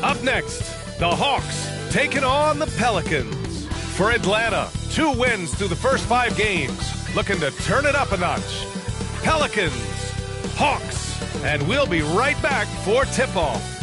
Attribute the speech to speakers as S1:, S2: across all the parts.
S1: Up next, the Hawks taking on the Pelicans. For Atlanta, 2 wins through the first 5 games, looking to turn it up a notch. Pelicans, Hawks, and we'll be right back for tip-off.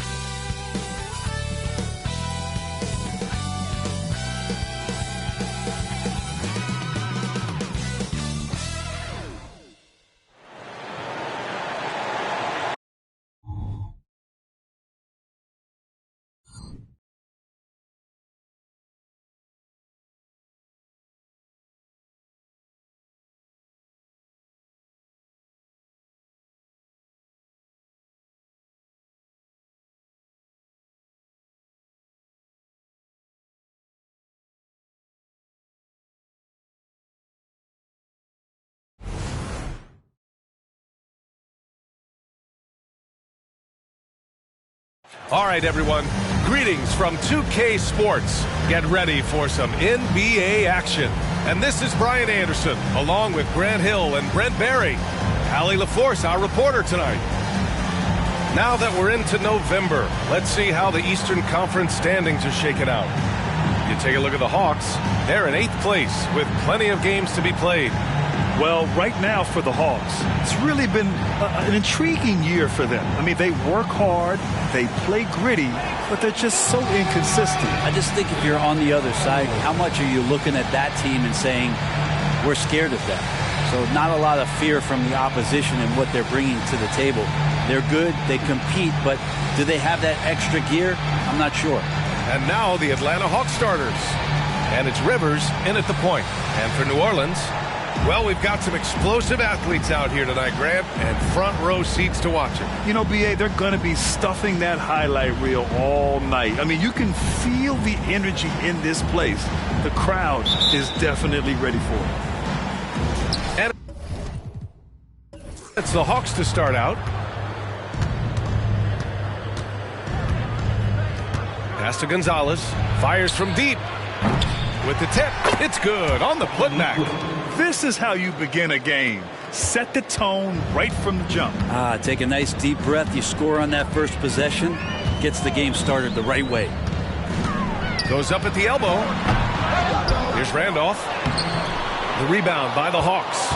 S1: All right, everyone. Greetings from 2K Sports. Get ready for some NBA action. And this is Brian Anderson, along with Grant Hill and Brent Barry. Allie LaForce, our reporter tonight. Now that we're into November, let's see how the Eastern Conference standings are shaking out. You take a look at the Hawks. They're in 8th place with plenty of games to be played.
S2: Well, right now for the Hawks, it's really been an intriguing year for them. I mean, they work hard, they play gritty, but they're just so inconsistent.
S3: I just think if you're on the other side, how much are you looking at that team and saying, we're scared of them? So not a lot of fear from the opposition and what they're bringing to the table. They're good, they compete, but do they have that extra gear? I'm not sure.
S1: And now the Atlanta Hawks starters. And it's Rivers in at the point. And for New Orleans, well, we've got some explosive athletes out here tonight, Grant, and front row seats to watch it.
S2: You know, B.A., they're going to be stuffing that highlight reel all night. I mean, you can feel the energy in this place. The crowd is definitely ready for it.
S1: And it's the Hawks to start out. Pass to Gonzalez. Fires from deep. With the tip, it's good on the putback.
S2: This is how you begin a game. Set the tone right from the jump.
S3: Take a nice deep breath. You score on that first possession. Gets the game started the right way.
S1: Goes up at the elbow. Here's Randolph. The rebound by the Hawks.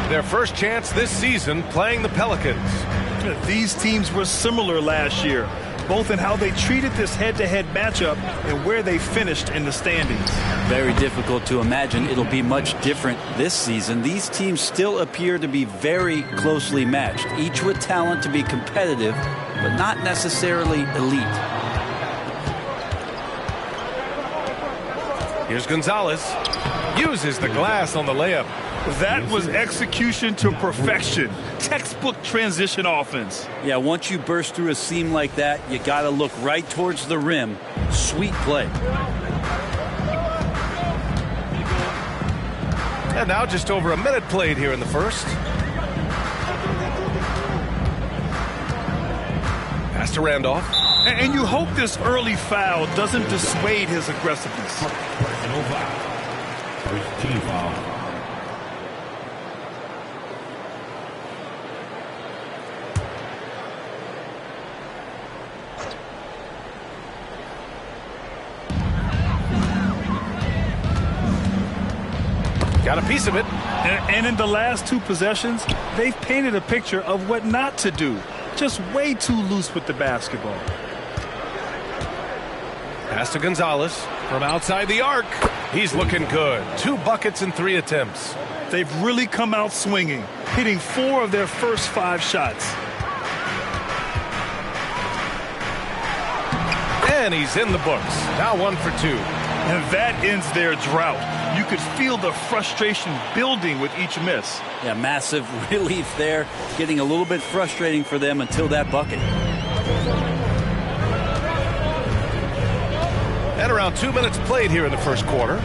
S1: Their first chance this season playing the Pelicans.
S2: These teams were similar last year, both in how they treated this head-to-head matchup and where they finished in the standings.
S3: Very difficult to imagine it'll be much different this season. These teams still appear to be very closely matched, each with talent to be competitive, but not necessarily elite.
S1: Here's Gonzalez. Uses the glass on the layup.
S2: That was execution to perfection. Textbook transition offense.
S3: Yeah, once you burst through a seam like that, you got to look right towards the rim. Sweet play.
S1: And now just over a minute played here in the first. Pass to Randolph.
S2: And you hope this early foul doesn't dissuade his aggressiveness.
S4: Team foul.
S1: Got a piece of it.
S2: And in the last 2 possessions, they've painted a picture of what not to do. Just way too loose with the basketball.
S1: Pass to Gonzalez from outside the arc. He's looking good. 2 buckets in 3 attempts.
S2: They've really come out swinging, hitting 4 of their first 5 shots.
S1: And he's in the books. Now 1 for 2.
S2: And that ends their drought. You could feel the frustration building with each miss.
S3: Yeah, massive relief there. Getting a little bit frustrating for them until that bucket.
S1: And around 2 minutes played here in the first quarter.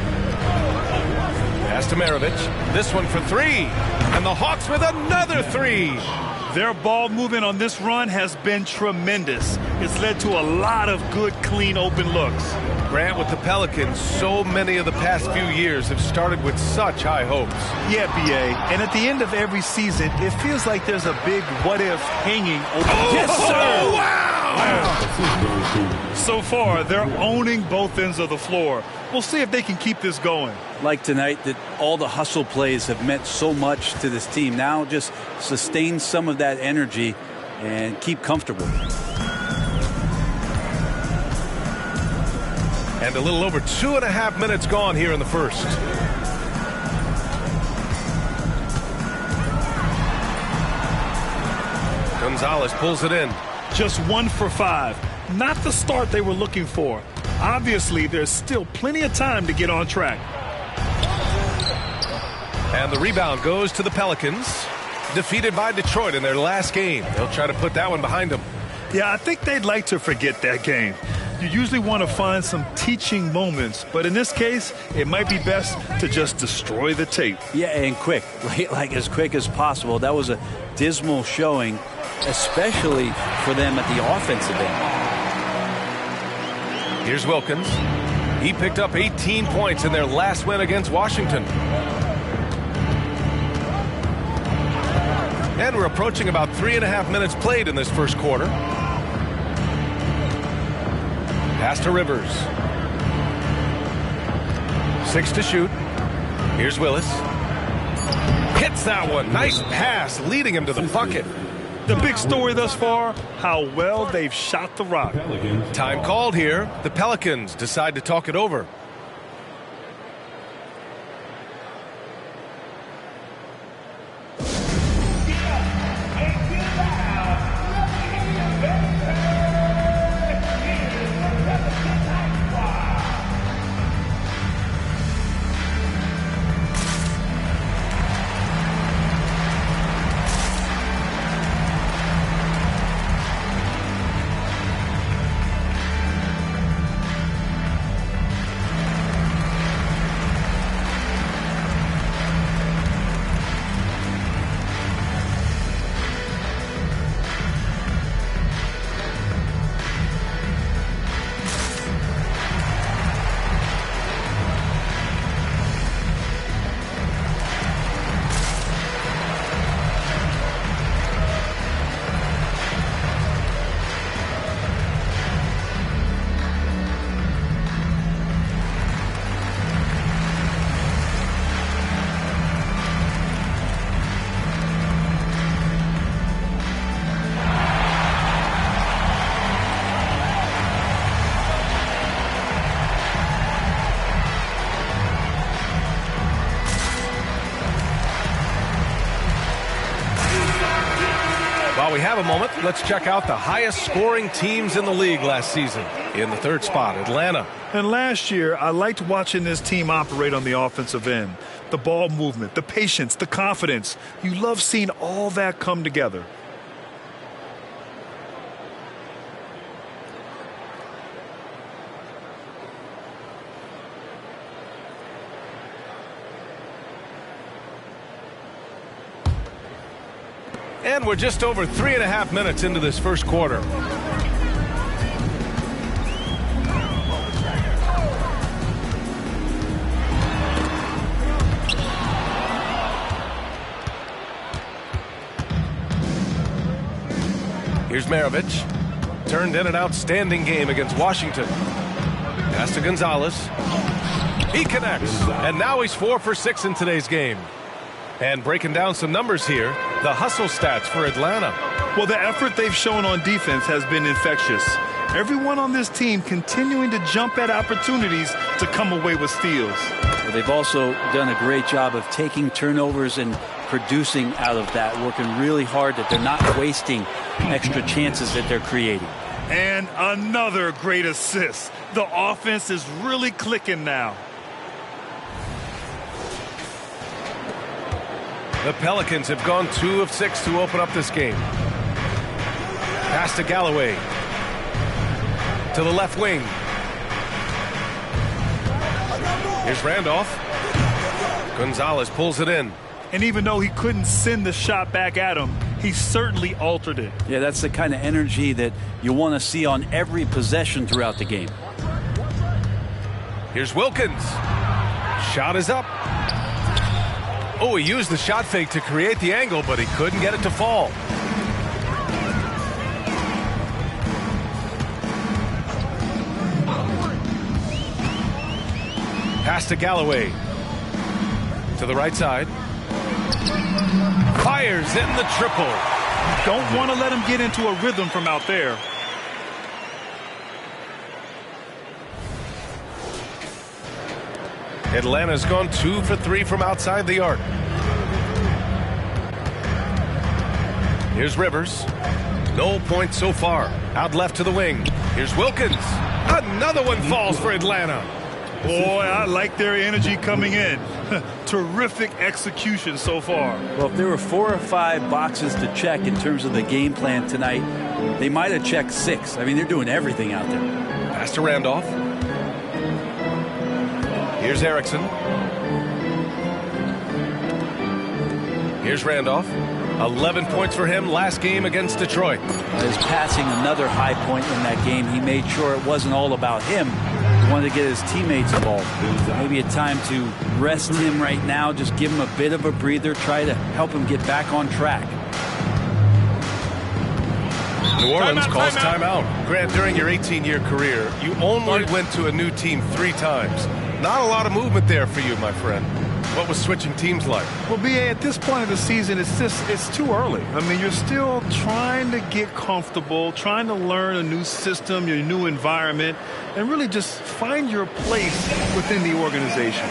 S1: Pass to Maravich. This one for 3. And the Hawks with another 3.
S2: Their ball movement on this run has been tremendous. It's led to a lot of good, clean, open looks.
S1: Grant, with the Pelicans, so many of the past few years have started with such high hopes.
S2: Yeah, B.A. And at the end of every season, it feels like there's a big what-if hanging over.
S1: Yes, sir! Oh, wow!
S2: So far, they're owning both ends of the floor. We'll see if they can keep this going.
S3: Like tonight, that all the hustle plays have meant so much to this team. Now just sustain some of that energy and keep comfortable.
S1: And a little over 2.5 minutes gone here in the first. Gonzalez pulls it in.
S2: Just 1 for 5. Not the start they were looking for. Obviously, there's still plenty of time to get on track.
S1: And the rebound goes to the Pelicans. Defeated by Detroit in their last game. They'll try to put that one behind them.
S2: Yeah, I think they'd like to forget that game. You usually want to find some teaching moments, but in this case, it might be best to just destroy the tape.
S3: Yeah, and quick, like as quick as possible. That was a dismal showing, especially for them at the offensive end.
S1: Here's Wilkins. He picked up 18 points in their last win against Washington. And we're approaching about 3.5 minutes played in this first quarter. Pass to Rivers. 6 to shoot. Here's Willis. Hits that one. Nice pass, leading him to the bucket.
S2: The big story thus far, how well they've shot the rock.
S1: Time called here. The Pelicans decide to talk it over. While we have a moment, let's check out the highest scoring teams in the league last season. In the third spot, Atlanta.
S2: And last year, I liked watching this team operate on the offensive end. The ball movement, the patience, the confidence. You love seeing all that come together.
S1: And we're just over 3.5 minutes into this first quarter. Here's Maravich. Turned in an outstanding game against Washington. Pass to Gonzalez. He connects. And now he's 4 for 6 in today's game. And breaking down some numbers here, the hustle stats for Atlanta.
S2: Well, the effort they've shown on defense has been infectious. Everyone on this team continuing to jump at opportunities to come away with steals.
S3: Well, they've also done a great job of taking turnovers and producing out of that, working really hard that they're not wasting extra chances that they're creating.
S2: And another great assist. The offense is really clicking now.
S1: The Pelicans have gone 2 of 6 to open up this game. Pass to Galloway. To the left wing. Here's Randolph. Gonzalez pulls it in.
S2: And even though he couldn't send the shot back at him, he certainly altered it.
S3: Yeah, that's the kind of energy that you want to see on every possession throughout the game.
S1: Here's Wilkins. Shot is up. Oh, he used the shot fake to create the angle, but he couldn't get it to fall. Pass to Galloway. To the right side. Fires in the triple.
S2: Don't want to let him get into a rhythm from out there.
S1: Atlanta's gone 2 for 3 from outside the arc. Here's Rivers. No points so far. Out left to the wing. Here's Wilkins. Another one falls for Atlanta.
S2: Boy, I like their energy coming in. Terrific execution so far.
S3: Well, if there were 4 or 5 boxes to check in terms of the game plan tonight, they might have checked 6. I mean, they're doing everything out there.
S1: Pass to Randolph. Here's Erickson. Here's Randolph. 11 points for him last game against Detroit.
S3: His passing, another high point in that game. He made sure it wasn't all about him. He wanted to get his teammates involved. Maybe a time to rest him right now. Just give him a bit of a breather. Try to help him get back on track.
S1: New Orleans calls timeout. Grant, during your 18-year career, you only went to a new team 3 times. Not a lot of movement there for you, my friend. What was switching teams like?
S2: Well, B.A., at this point of the season, it's too early. I mean, you're still trying to get comfortable, trying to learn a new system, your new environment, and really just find your place within the organization.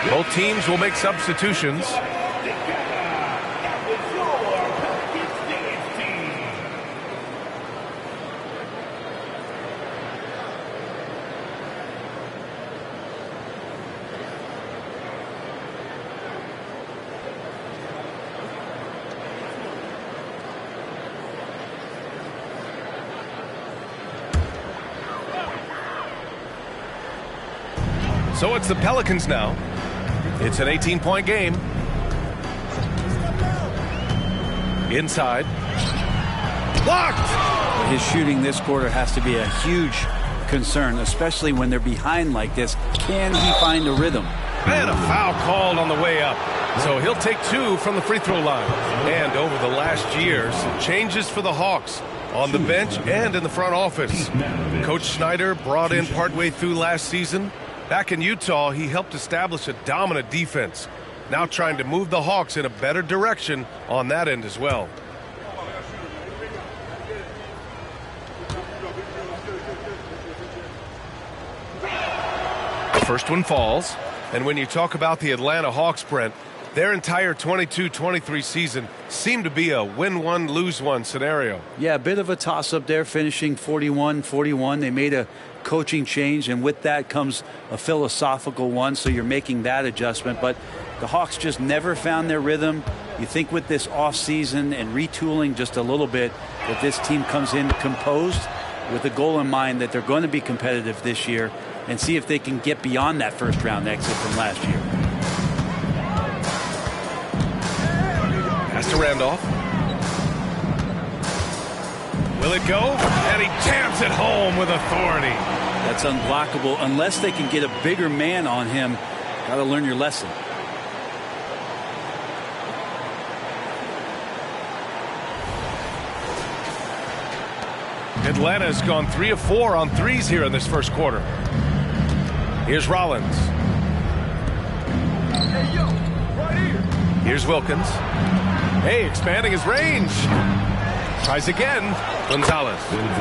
S1: Both teams will make substitutions. So it's the Pelicans now. It's an 18-point game. Inside. Blocked!
S3: His shooting this quarter has to be a huge concern, especially when they're behind like this. Can he find a rhythm?
S1: And a foul called on the way up. So he'll take 2 from the free throw line. And over the last year, some changes for the Hawks on the bench and in the front office. Coach Schneider brought in partway through last season. Back in Utah, he helped establish a dominant defense. Now trying to move the Hawks in a better direction on that end as well. The first one falls. And when you talk about the Atlanta Hawks, Brent, their entire 22-23 season seemed to be a win-1, lose-1 scenario.
S3: Yeah, a bit of a toss-up there, finishing 41-41. They made a coaching change, and with that comes a philosophical one, so you're making that adjustment. But the Hawks just never found their rhythm. You think with this offseason and retooling just a little bit that this team comes in composed with a goal in mind that they're going to be competitive this year and see if they can get beyond that first-round exit from last year.
S1: Pass to Randolph. Will it go? And he jams it home with authority.
S3: That's unblockable unless they can get a bigger man on him. Got to learn your lesson.
S1: Atlanta's gone 3 of 4 on threes here in this first quarter. Here's Rollins.
S4: Hey, yo.
S1: Here's Wilkins. Hey, expanding his range. Tries again. Gonzalez.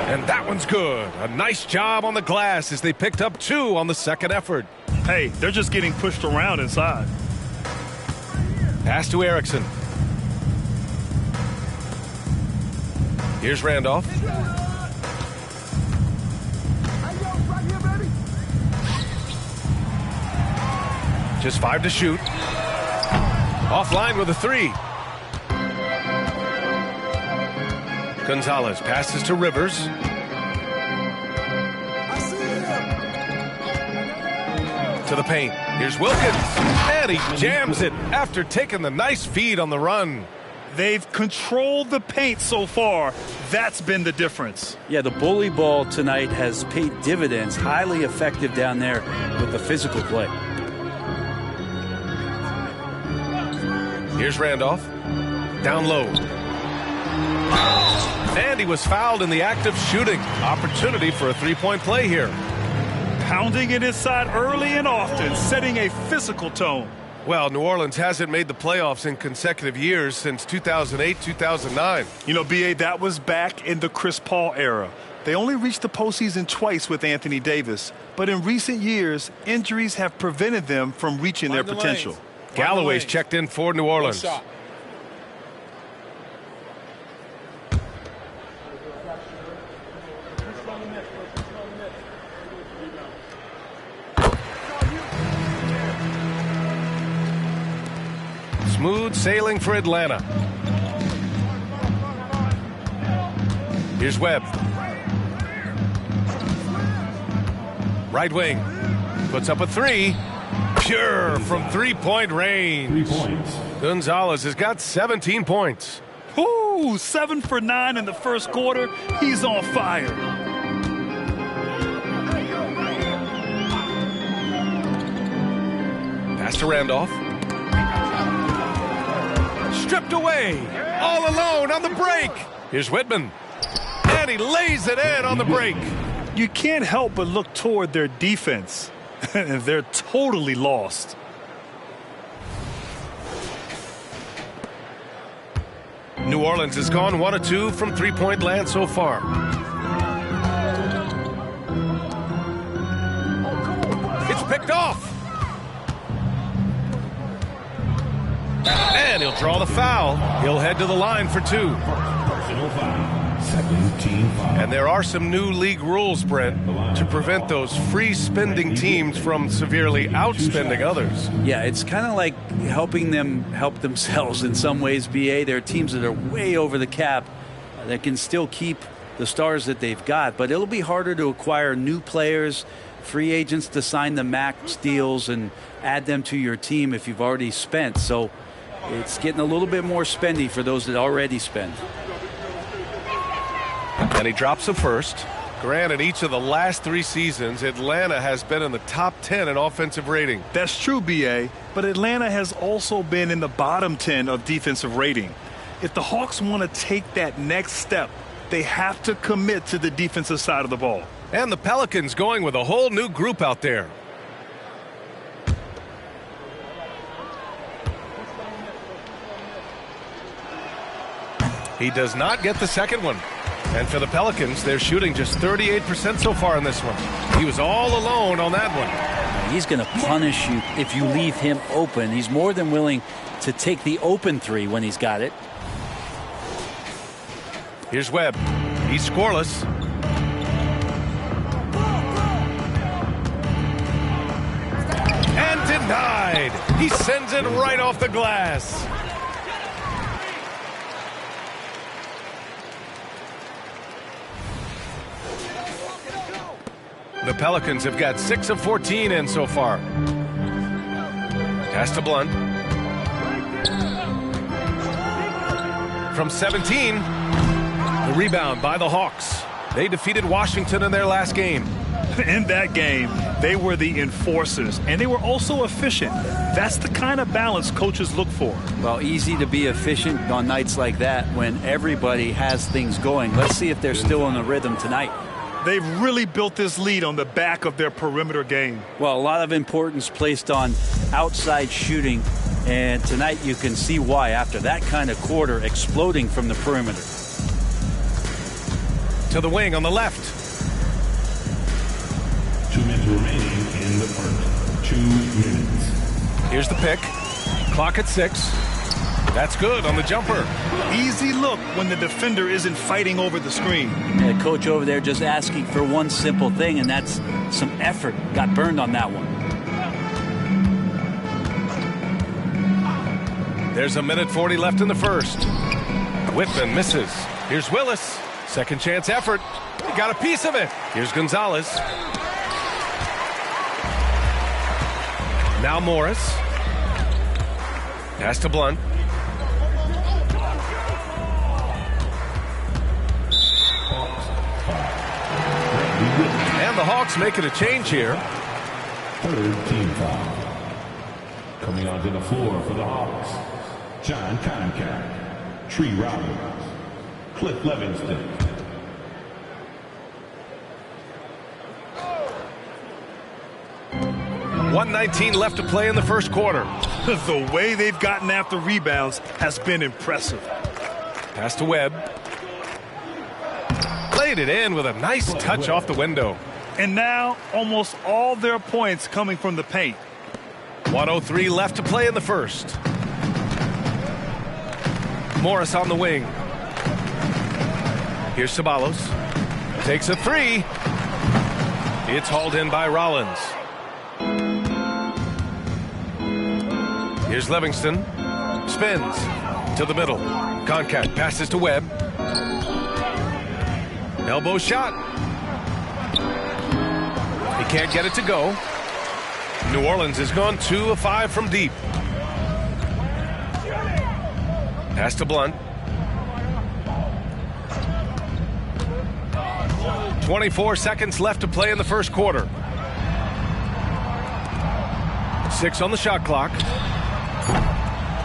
S1: And that one's good. A nice job on the glass as they picked up 2 on the second effort.
S2: Hey, they're just getting pushed around inside.
S1: Pass to Erickson. Here's Randolph. Just 5 to shoot. Offline with a 3. Gonzalez passes to Rivers. To the paint. Here's Wilkins. And he jams it after taking the nice feed on the run.
S2: They've controlled the paint so far. That's been the difference.
S3: Yeah, the bully ball tonight has paid dividends. Highly effective down there with the physical play.
S1: Here's Randolph. Down low. And he was fouled in the act of shooting. Opportunity for a three-point play here.
S2: Pounding it inside early and often, setting a physical tone.
S1: Well, New Orleans hasn't made the playoffs in consecutive years since 2008, 2009.
S2: You know, B.A., that was back in the Chris Paul era. They only reached the postseason twice with Anthony Davis. But in recent years, injuries have prevented them from reaching their potential.
S1: Galloway's checked in for New Orleans. Smooth sailing for Atlanta. Here's Webb. Right wing. Puts up a 3. Pure from three-point range.
S4: 3 points.
S1: Gonzalez has got 17 points.
S2: Ooh, 7 for 9 in the first quarter. He's on fire.
S1: Pass to Randolph. Stripped away. All alone on the break. Here's Whitman. And he lays it in on the break.
S2: You can't help but look toward their defense. They're totally lost.
S1: New Orleans has gone 1 of 2 from three-point land so far. It's picked off. And he'll draw the foul. He'll head to the line for 2.
S4: Personal foul. Second team foul.
S1: And there are some new league rules, Brent, to prevent those free-spending teams from severely outspending others.
S3: Yeah, it's kind of like helping them help themselves in some ways, BA. There are teams that are way over the cap that can still keep the stars that they've got, but it'll be harder to acquire new players, free agents to sign the max deals and add them to your team if you've already spent. So it's getting a little bit more spendy for those that already spend.
S1: And he drops a first. Granted, each of the last 3 seasons, Atlanta has been in the top 10 in offensive rating.
S2: That's true, B.A., but Atlanta has also been in the bottom 10 of defensive rating. If the Hawks want to take that next step, they have to commit to the defensive side of the ball.
S1: And the Pelicans going with a whole new group out there. He does not get the second one. And for the Pelicans, they're shooting just 38% so far in this one. He was all alone on that one.
S3: He's going to punish you if you leave him open. He's more than willing to take the open 3 when he's got it.
S1: Here's Webb. He's scoreless. And denied. He sends it right off the glass. The Pelicans have got 6 of 14 in so far. Pass to Blunt. From 17, the rebound by the Hawks. They defeated Washington in their last game.
S2: In that game, they were the enforcers, and they were also efficient. That's the kind of balance coaches look for.
S3: Well, easy to be efficient on nights like that when everybody has things going. Let's see if they're still in the rhythm tonight.
S2: They've really built this lead on the back of their perimeter game.
S3: Well, a lot of importance placed on outside shooting And tonight you can see why after that kind of quarter, exploding from the perimeter.
S1: To the wing on the left.
S4: 2 minutes remaining in the first. 2 minutes.
S1: Here's the pick. Clock at 6. That's good on the jumper.
S2: Easy look when the defender isn't fighting over the screen.
S3: The coach over there just asking for one simple thing, and that's some effort. Got burned on that one.
S1: There's 1:40 left in the first. Whitman misses. Here's Willis. Second chance effort. He got a piece of it. Here's Gonzalez. Now Morris. Pass to Blunt. And the Hawks making a change here.
S4: Third team foul. Coming onto the floor for the Hawks. John Concat, Tree Robbins, Cliff Livingston.
S1: .119 left to play in the first quarter.
S2: The way they've gotten after rebounds has been impressive.
S1: Pass to Webb. Played it in with a nice touch off the window.
S2: And now almost all their points coming from the paint.
S1: 1:03 left to play in the first. Morris on the wing. Here's Ceballos. Takes a three. It's hauled in by Rollins. Here's Livingston. Spins to the middle. Concat passes to Webb. Elbow shot. He can't get it to go. New Orleans has gone 2 of 5 from deep. Pass to Blunt. 24 seconds left to play in the first quarter. 6 on the shot clock.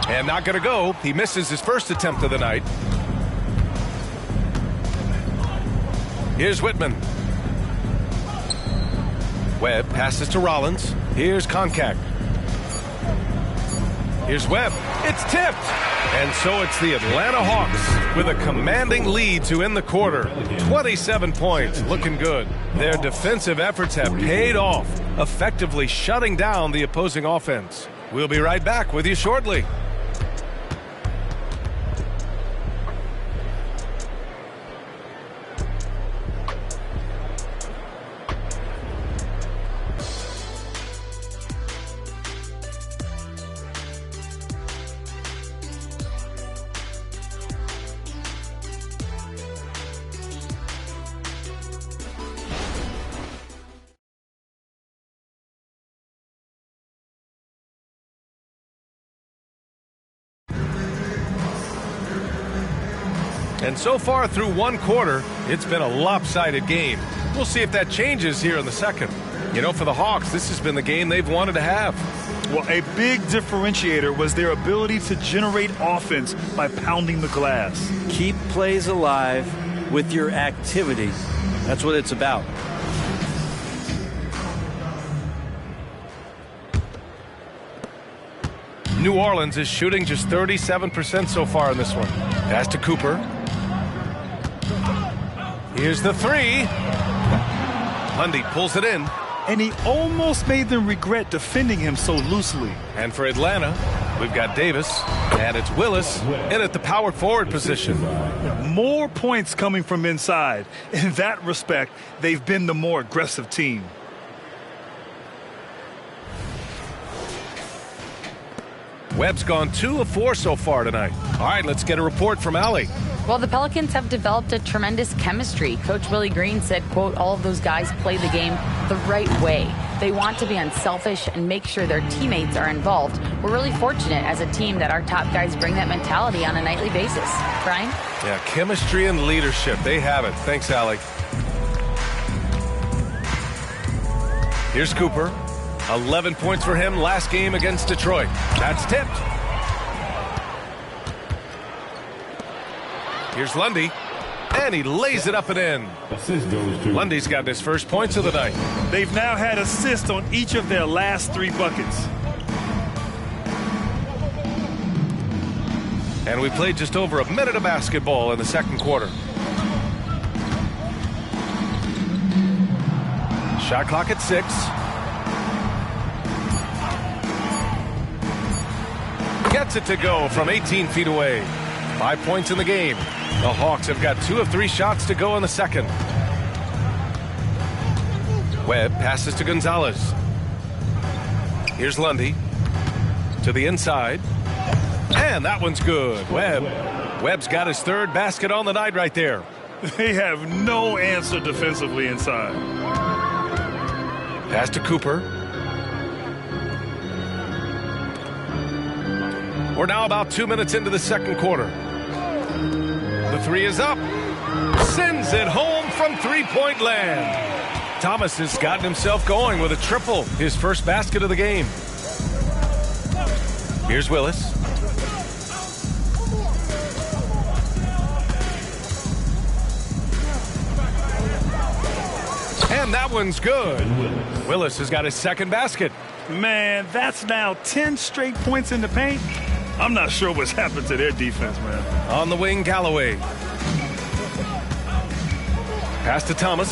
S1: And not going to go. He misses his first attempt of the night. Here's Whitman. Webb passes to Rollins. Here's Concat. Here's Webb. It's tipped. And so it's the Atlanta Hawks with a commanding lead to end the quarter. 27 points. Looking good. Their defensive efforts have paid off, effectively shutting down the opposing offense. We'll be right back with you shortly. And so far through one quarter, it's been a lopsided game. We'll see if that changes here in the second. You know, for the Hawks, this has been the game they've wanted to have.
S2: Well, a big differentiator was their ability to generate offense by pounding the glass.
S3: Keep plays alive with your activity. That's what it's about.
S1: New Orleans is shooting just 37% so far in this one. Pass to Cooper. Here's the three. Lundy pulls it in.
S2: And he almost made them regret defending him so loosely.
S1: And for Atlanta, we've got Davis, and it's Willis in at the power forward position.
S2: More points coming from inside. In that respect, they've been the more aggressive team.
S1: Webb's gone 2 of 4 so far tonight. All right, let's get a report from Allie.
S5: Well, the Pelicans have developed a tremendous chemistry. Coach Willie Green said, quote, all of those guys play the game the right way. They want to be unselfish and make sure their teammates are involved. We're really fortunate as a team that our top guys bring that mentality on a nightly basis. Brian?
S1: Yeah, chemistry and leadership. They have it. Thanks, Allie. Here's Cooper. 11 points for him last game against Detroit. That's tipped. Here's Lundy. And he lays it up and in.
S4: Assist goes to
S1: Lundy's got his first points of the night.
S2: They've now had assists on each of their last 3 buckets.
S1: And we played just over a minute of basketball in the second quarter. Shot clock at 6. Gets it to go from 18 feet away. 5 points in the game. The Hawks have got 2 of 3 shots to go in the second. Webb passes to Gonzalez. Here's Lundy. To the inside. And that one's good. Webb's got his 3rd basket on the night right there.
S2: They have no answer defensively inside.
S1: Pass to Cooper. We're now about 2 minutes into the second quarter. The 3 is up. Sends it home from three-point land. Thomas has gotten himself going with a triple, his first basket of the game. Here's Willis. And that one's good. Willis has got his 2nd basket.
S2: Man, that's now 10 straight points in the paint. I'm not sure what's happened to their defense, man.
S1: On the wing, Galloway. Pass to Thomas.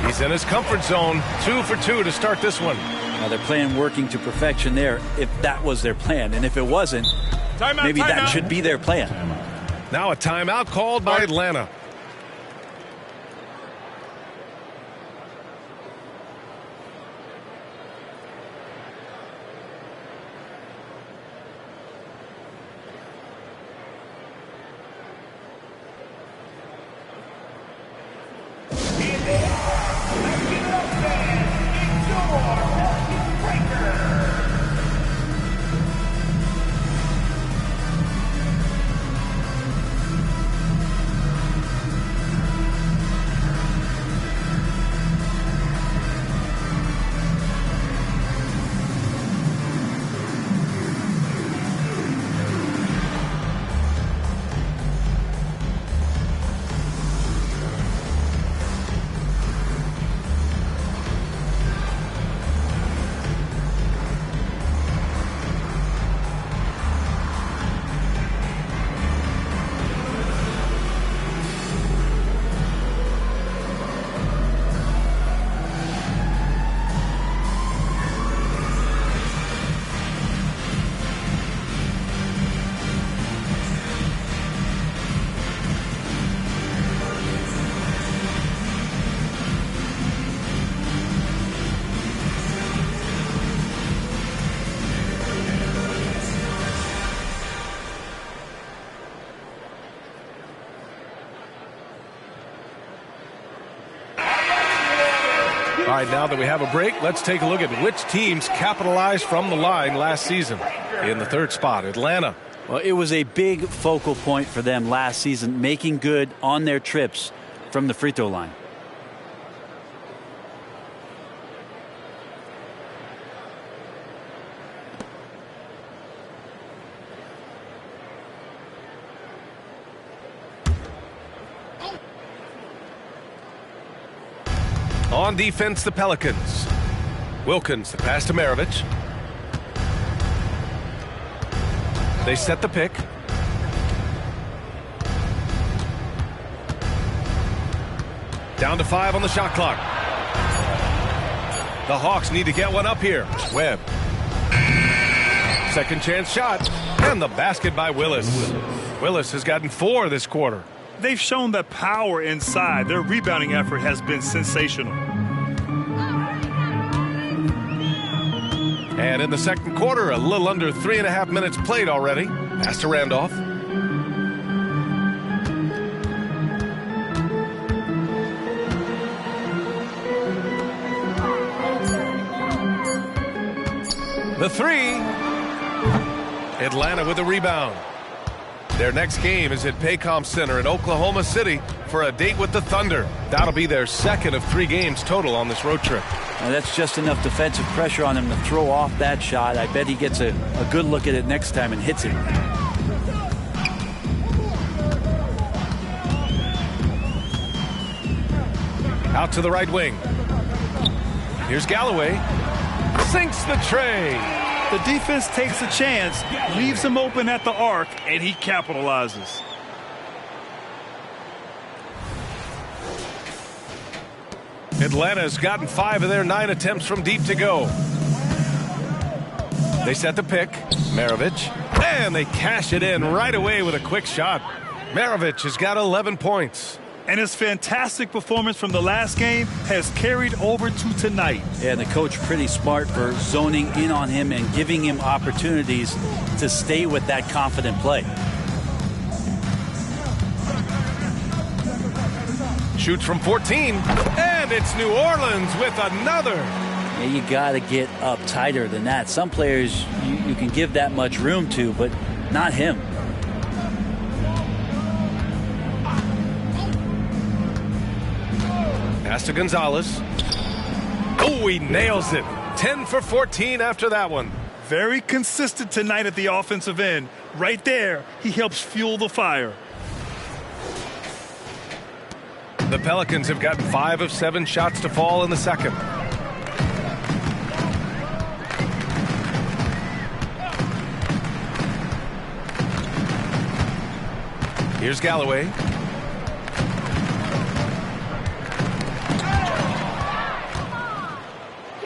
S1: He's in his comfort zone. 2 for 2 to start this one.
S3: Now they're playing working to perfection there, if that was their plan. And if it wasn't, maybe that should be their plan.
S1: Now a timeout called by Atlanta. All right, now that we have a break, let's take a look at which teams capitalized from the line last season. In the 3rd spot, Atlanta.
S3: Well, it was a big focal point for them last season, making good on their trips from the free throw line.
S1: On defense, the Pelicans. Wilkins, the pass to Maravich. They set the pick. Down to 5 on the shot clock. The Hawks need to get one up here. Webb. Second chance shot. And the basket by Willis. Willis has gotten 4 this quarter.
S2: They've shown the power inside. Their rebounding effort has been sensational.
S1: And in the second quarter, a little under 3.5 minutes played already. Pass to Randolph. The 3. Atlanta with the rebound. Their next game is at Paycom Center in Oklahoma City for a date with the Thunder. That'll be their 2nd of 3 games total on this road trip.
S3: Now that's just enough defensive pressure on him to throw off that shot. I bet he gets a good look at it next time and hits it.
S1: Out to the right wing. Here's Galloway. Sinks the tray.
S2: The defense takes a chance, leaves him open at the arc, and he capitalizes.
S1: Atlanta's gotten 5 of their 9 attempts from deep to go. They set the pick. Maravich. And they cash it in right away with a quick shot. Maravich has got 11 points.
S2: And his fantastic performance from the last game has carried over to tonight.
S3: Yeah, and the coach pretty smart for zoning in on him and giving him opportunities to stay with that confident play.
S1: Shoots from 14. And it's New Orleans with another.
S3: Yeah, you got to get up tighter than that. Some players you can give that much room to, but not him.
S1: Pass to Gonzalez. Oh, he nails it. 10 for 14 after that one.
S2: Very consistent tonight at the offensive end. Right there, he helps fuel the fire.
S1: The Pelicans have gotten 5 of 7 shots to fall in the second. Here's Galloway.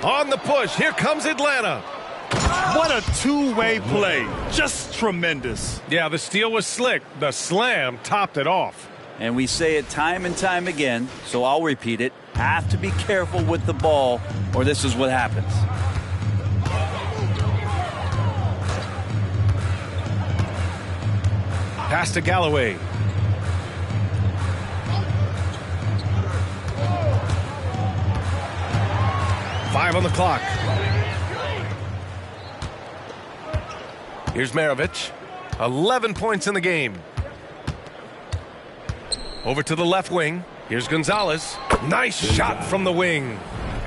S1: On the push, here comes Atlanta.
S2: What a two-way play. Just tremendous.
S1: Yeah, the steal was slick. The slam topped it off.
S3: And we say it time and time again, so I'll repeat it. Have to be careful with the ball, or this is what happens.
S1: Pass to Galloway. Five on the clock. Here's Maravich. 11 points in the game. Over to the left wing. Here's Gonzalez. Nice shot from the wing.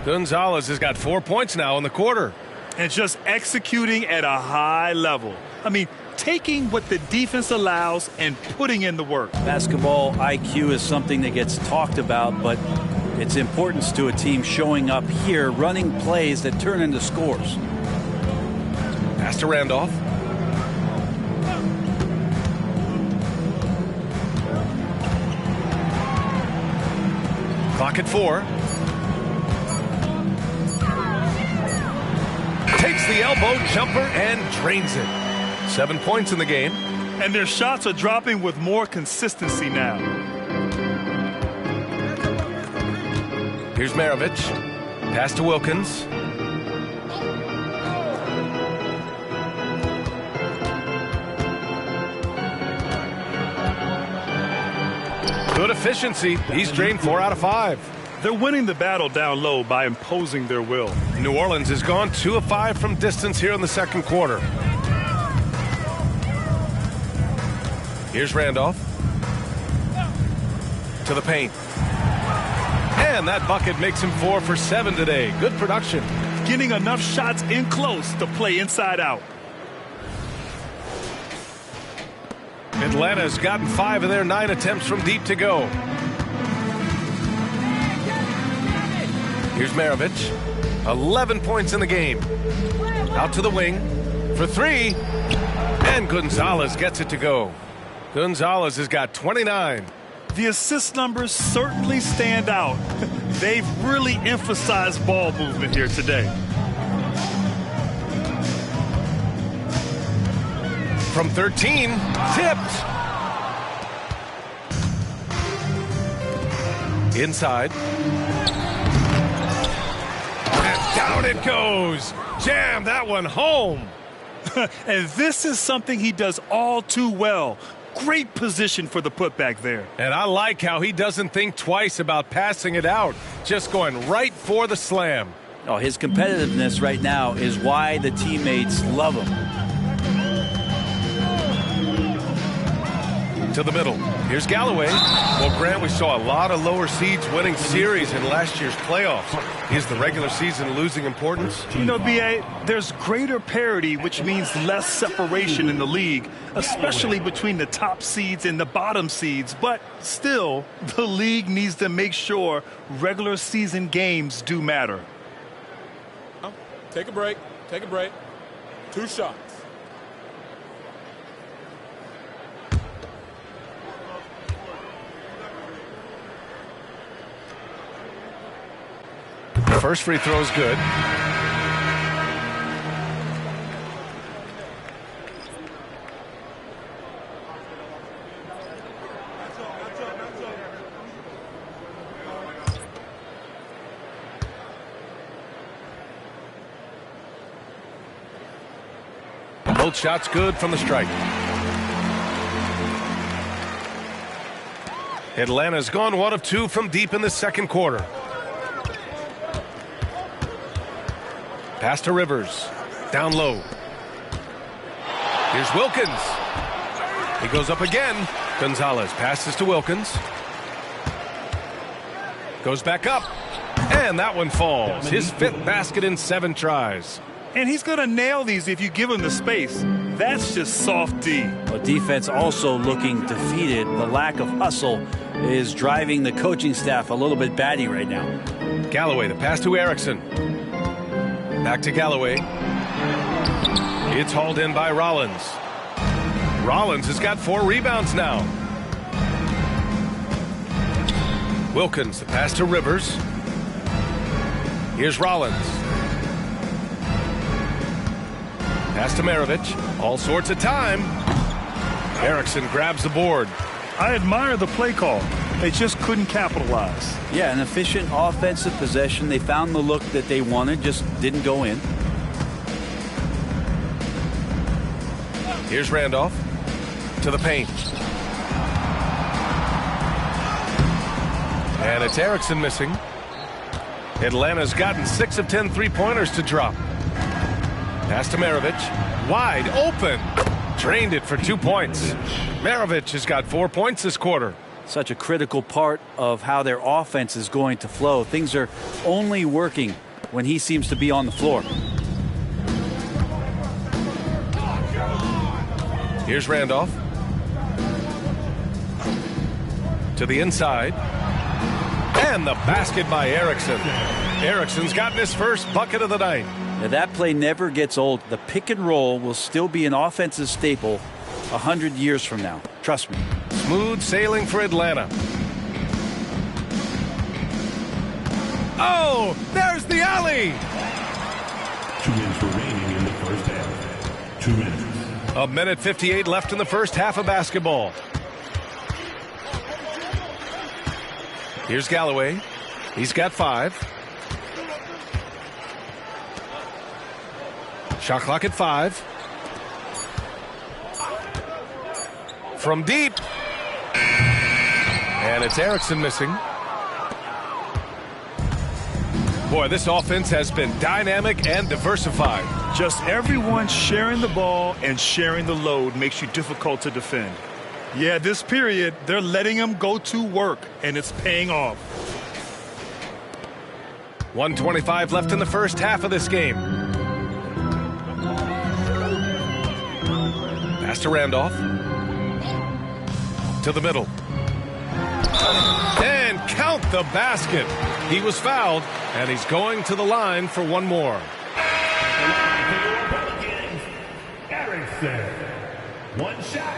S1: Gonzalez has got 4 points now in the quarter.
S2: And just executing at a high level. I mean, taking what the defense allows and putting in the work.
S3: Basketball IQ is something that gets talked about, but its importance to a team showing up here, running plays that turn into scores.
S1: Pass to Randolph. Clock at 4. Takes the elbow jumper and drains it. 7 points in the game.
S2: And their shots are dropping with more consistency now.
S1: Here's Maravich. Pass to Wilkins. Good efficiency. He's drained 4 out of 5.
S2: They're winning the battle down low by imposing their will.
S1: New Orleans has gone 2 of 5 from distance here in the second quarter. Here's Randolph. To the paint. And that bucket makes him 4 for 7 today. Good production.
S2: Getting enough shots in close to play inside out.
S1: Atlanta's gotten 5 of their 9 attempts from deep to go. Here's Maravich. 11 points in the game. Out to the wing for 3. And Gonzalez gets it to go. Gonzalez has got 29.
S2: The assist numbers certainly stand out. They've really emphasized ball movement here today.
S1: From 13, tipped. Inside. And down it goes. Jam that one home.
S2: And this is something he does all too well. Great position for the putback there.
S1: And I like how he doesn't think twice about passing it out. Just going right for the slam.
S3: Oh, his competitiveness right now is why the teammates love him.
S1: To the middle. Here's Galloway. Well, Grant, we saw a lot of lower seeds winning series in last year's playoffs. Is the regular season losing importance?
S2: You know, B.A., there's greater parity, which means less separation in the league, especially between the top seeds and the bottom seeds. But still, the league needs to make sure regular season games do matter.
S6: Take a break. Take a break. 2 shots.
S1: First free throw is good. Both shots good from the strike. Atlanta's gone 1 of 2 from deep in the second quarter. Pass to Rivers. Down low. Here's Wilkins. He goes up again. Gonzalez passes to Wilkins. Goes back up. And that one falls. His 5th basket in 7 tries.
S2: And he's going to nail these if you give him the space. That's just soft D.
S3: Well, defense also looking defeated. The lack of hustle is driving the coaching staff a little bit batty right now.
S1: Galloway, the pass to Erickson. Back to Galloway. It's hauled in by Rollins. Rollins has got 4 rebounds now. Wilkins, the pass to Rivers. Here's Rollins. Pass to Maravich. All sorts of time. Erickson grabs the board.
S2: I admire the play call. They just couldn't capitalize.
S3: Yeah, an efficient offensive possession. They found the look that they wanted, just didn't go in.
S1: Here's Randolph to the paint. And it's Erickson missing. Atlanta's gotten 6 of 10 3-pointers to drop. Pass to Maravich. Wide open. Drained it for 2 points. Maravich has got 4 points this quarter.
S3: Such a critical part of how their offense is going to flow. Things are only working when he seems to be on the floor.
S1: Here's Randolph. To the inside. And the basket by Erickson. Erickson's gotten his first bucket of the night.
S3: Now that play never gets old. The pick and roll will still be an offensive staple 100 years from now. Trust me.
S1: Smooth sailing for Atlanta. Oh, there's the alley.
S4: 2 minutes remaining in the first half. 2 minutes.
S1: 1:58 left in the first half of basketball. Here's Galloway. He's got 5. Shot clock at 5. From deep. And it's Erickson missing. Boy, this offense has been dynamic and diversified.
S2: Just everyone sharing the ball and sharing the load makes you difficult to defend. Yeah, this period, they're letting them go to work, and it's paying off.
S1: 1:25 left in the first half of this game. Pass to Randolph. To the middle. And count the basket. He was fouled, and he's going to the line for one more.
S4: Pelicans, Erickson. 1 shot.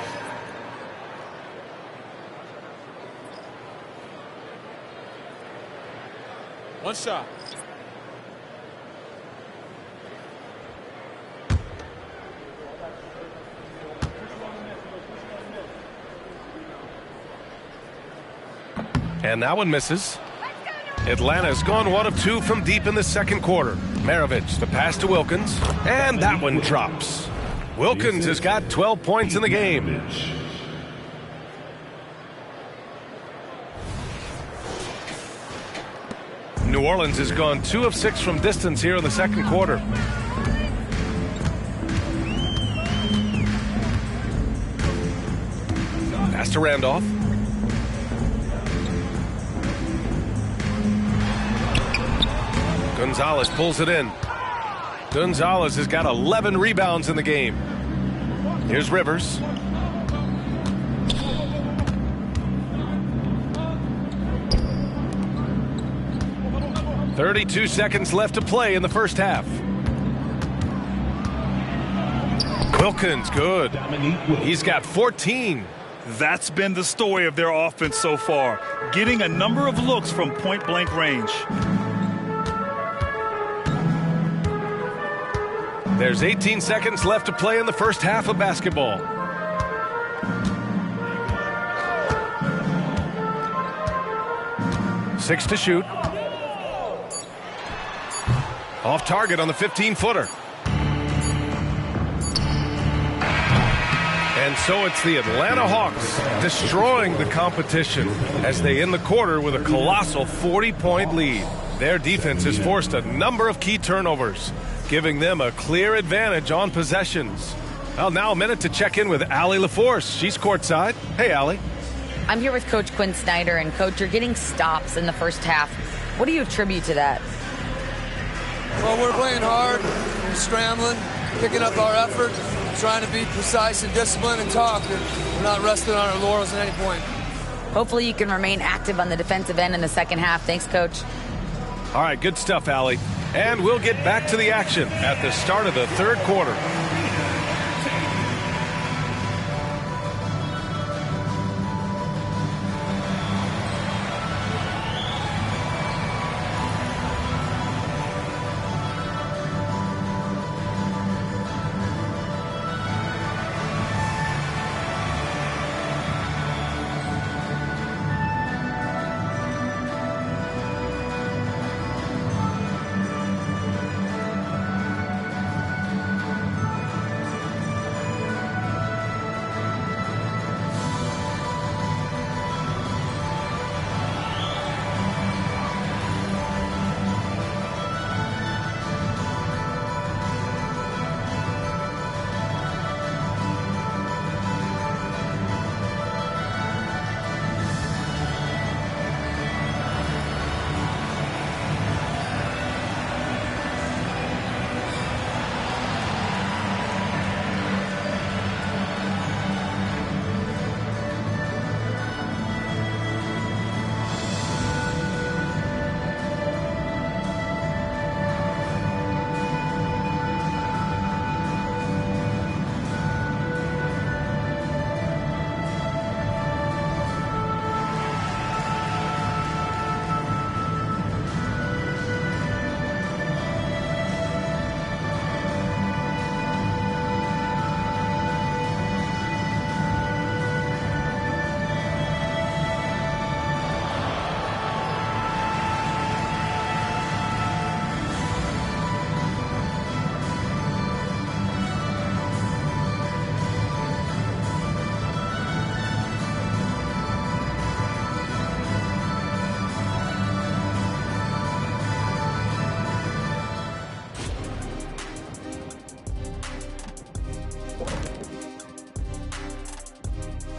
S6: One shot.
S1: And that one misses. Atlanta's gone 1 of 2 from deep in the second quarter. Maravich, the pass to Wilkins. And that one drops. Wilkins has got 12 points in the game. New Orleans has gone 2 of 6 from distance here in the second quarter. Pass to Randolph. Gonzalez pulls it in. Gonzalez has got 11 rebounds in the game. Here's Rivers. "32 seconds left to play in the first half. Wilkins, good. He's got 14.
S2: That's been the story of their offense so far, getting a number of looks from point-blank range.
S1: There's 18 seconds left to play in the first half of basketball. Six to shoot. Off target on the 15-footer. And so it's the Atlanta Hawks destroying the competition as they end the quarter with a colossal 40-point lead. Their defense has forced a number of key turnovers, giving them a clear advantage on possessions. Well, now a minute to check in with Allie LaForce. She's courtside. Hey, Allie.
S5: I'm here with Coach Quinn Snyder, and Coach, you're getting stops in the first half. What do you attribute to that?
S7: Well, we're playing hard, we're scrambling, picking up our effort, trying to be precise and disciplined and talk. We're not resting on our laurels at any point.
S5: Hopefully you can remain active on the defensive end in the second half. Thanks, Coach.
S1: All right, good stuff, Allie. And we'll get back to the action at the start of the third quarter.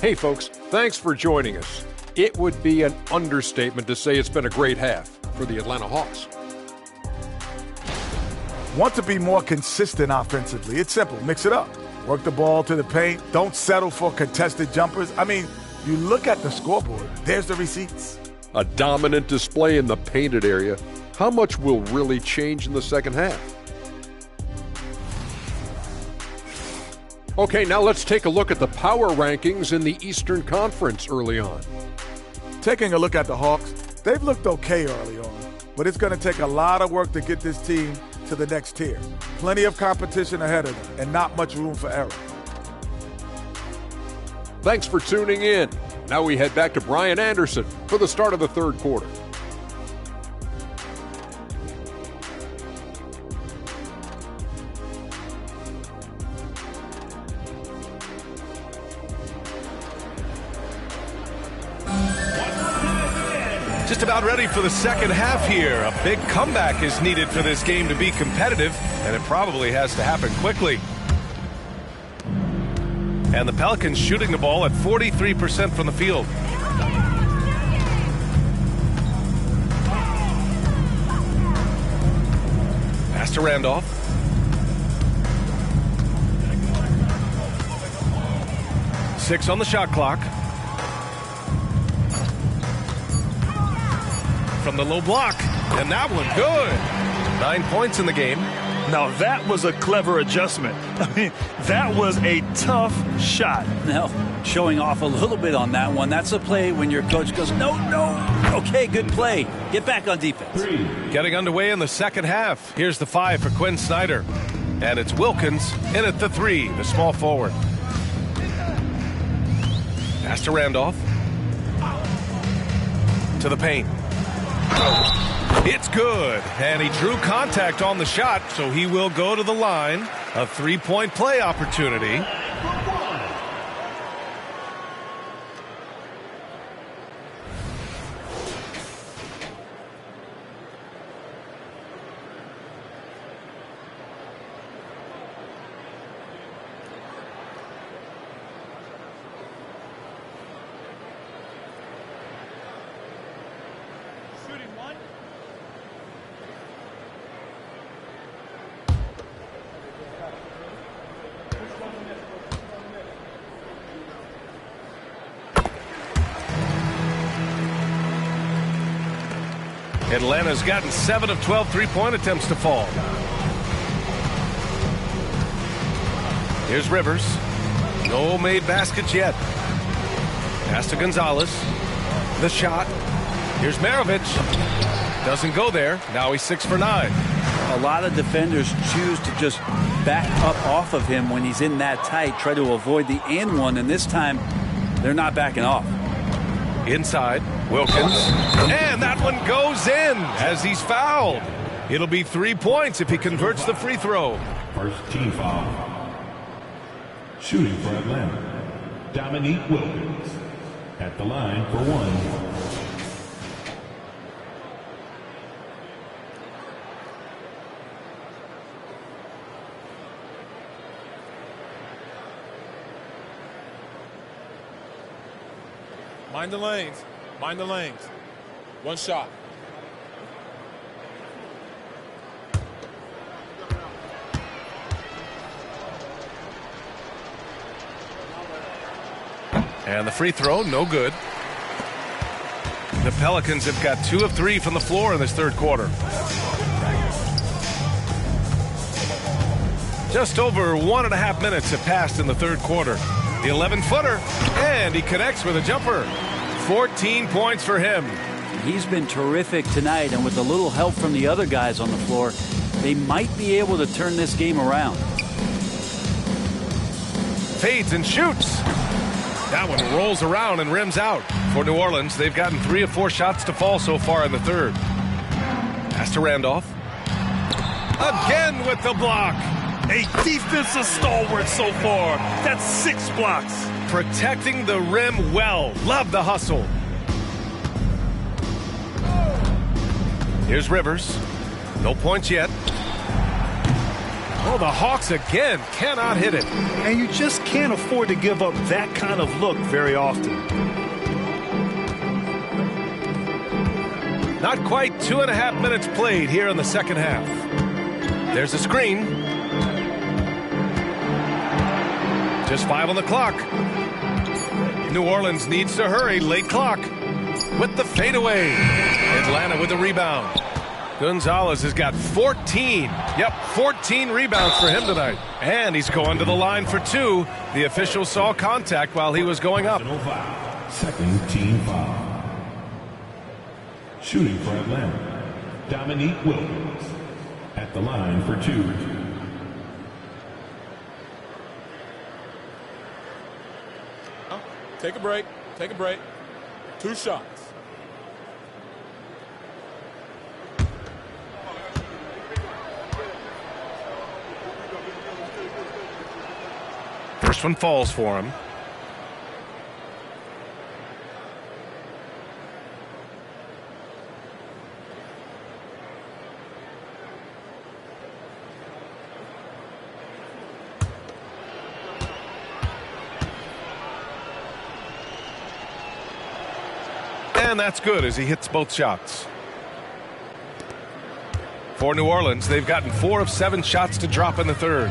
S8: Hey folks, thanks for joining us. It would be an understatement to say it's been a great half for the Atlanta Hawks.
S9: Want to be more consistent offensively? It's simple. Mix it up. Work the ball to the paint. Don't settle for contested jumpers. I mean, you look at the scoreboard. There's the receipts.
S8: A dominant display in the painted area. How much will really change in the second half? Okay, now let's take a look at the power rankings in the Eastern Conference early on.
S9: Taking a look at the Hawks, they've looked okay early on, but it's going to take a lot of work to get this team to the next tier. Plenty of competition ahead of them and not much room for error.
S8: Thanks for tuning in. Now we head back to Brian Anderson for the start of the third quarter.
S1: Just about ready for the second half here. A big comeback is needed for this game to be competitive, and it probably has to happen quickly. And the Pelicans shooting the ball at 43% from the field. Pass to Randolph. Six on the shot clock. From the low block, and that one good. 9 points in the game.
S2: Now that was a clever adjustment. I mean, that was a tough shot.
S3: Now, showing off a little bit on that one. That's a play when your coach goes, no. Okay, good play. Get back on defense.
S1: Getting underway in the second half. Here's the 5 for Quinn Snyder. And it's Wilkins in at the 3, the small forward. Pass to Randolph. To the paint. It's good. And he drew contact on the shot, so he will go to the line. A 3-point play opportunity. Atlanta's gotten 7 of 12 3-point attempts to fall. Here's Rivers. No made baskets yet. Pass to Gonzalez. The shot. Here's Maravich. Doesn't go there. Now he's 6 for 9.
S3: A lot of defenders choose to just back up off of him when he's in that tight, try to avoid the and one, and this time they're not backing off.
S1: Inside, Wilkins. And that one goes in as he's fouled. It'll be 3 points if he converts the free throw.
S4: First team foul. Shooting for Atlanta, Dominique Wilkins. At the line for 1.
S6: Mind the lanes. Mind the lanes. 1 shot.
S1: And the free throw, no good. The Pelicans have got 2 of 3 from the floor in this third quarter. Just over 1.5 minutes have passed in the third quarter. The 11-footer, and he connects with a jumper. 14 points for him.
S3: He's been terrific tonight, and with a little help from the other guys on the floor, they might be able to turn this game around.
S1: Fades and shoots. That one rolls around and rims out. For New Orleans, they've gotten 3 of 4 shots to fall so far in the third. Pass to Randolph. Again with the block.
S2: A defensive stalwart so far. That's 6 blocks.
S1: Protecting the rim well. Love the hustle. Here's Rivers. No points yet. Oh, the Hawks again cannot hit it.
S2: And you just can't afford to give up that kind of look very often.
S1: Not quite 2.5 minutes played here in the second half. There's a screen. Just 5 on the clock. New Orleans needs to hurry. Late clock. With the fadeaway. Atlanta with the rebound. Gonzalez has got 14. Yep, 14 rebounds for him tonight. And he's going to the line for 2. The official saw contact while he was going up.
S4: Second team foul. Shooting for Atlanta, Dominique Wilkins. At the line for 2.
S6: Take a break. Take a break. 2 shots.
S1: First one falls for him. And that's good as he hits both shots. For New Orleans, they've gotten 4 of 7 shots to drop in the third.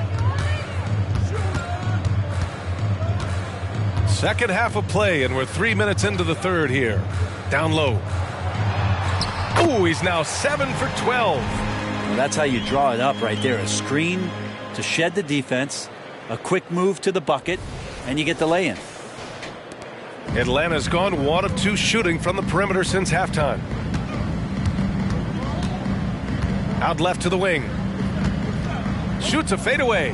S1: Second half of play, and we're 3 minutes into the third here. Down low. Ooh, he's now 7 for 12.
S3: Well, that's how you draw it up right there. A screen to shed the defense, a quick move to the bucket, and you get the lay-in.
S1: Atlanta's gone 1 of 2 shooting from the perimeter since halftime. Out left to the wing. Shoots a fadeaway.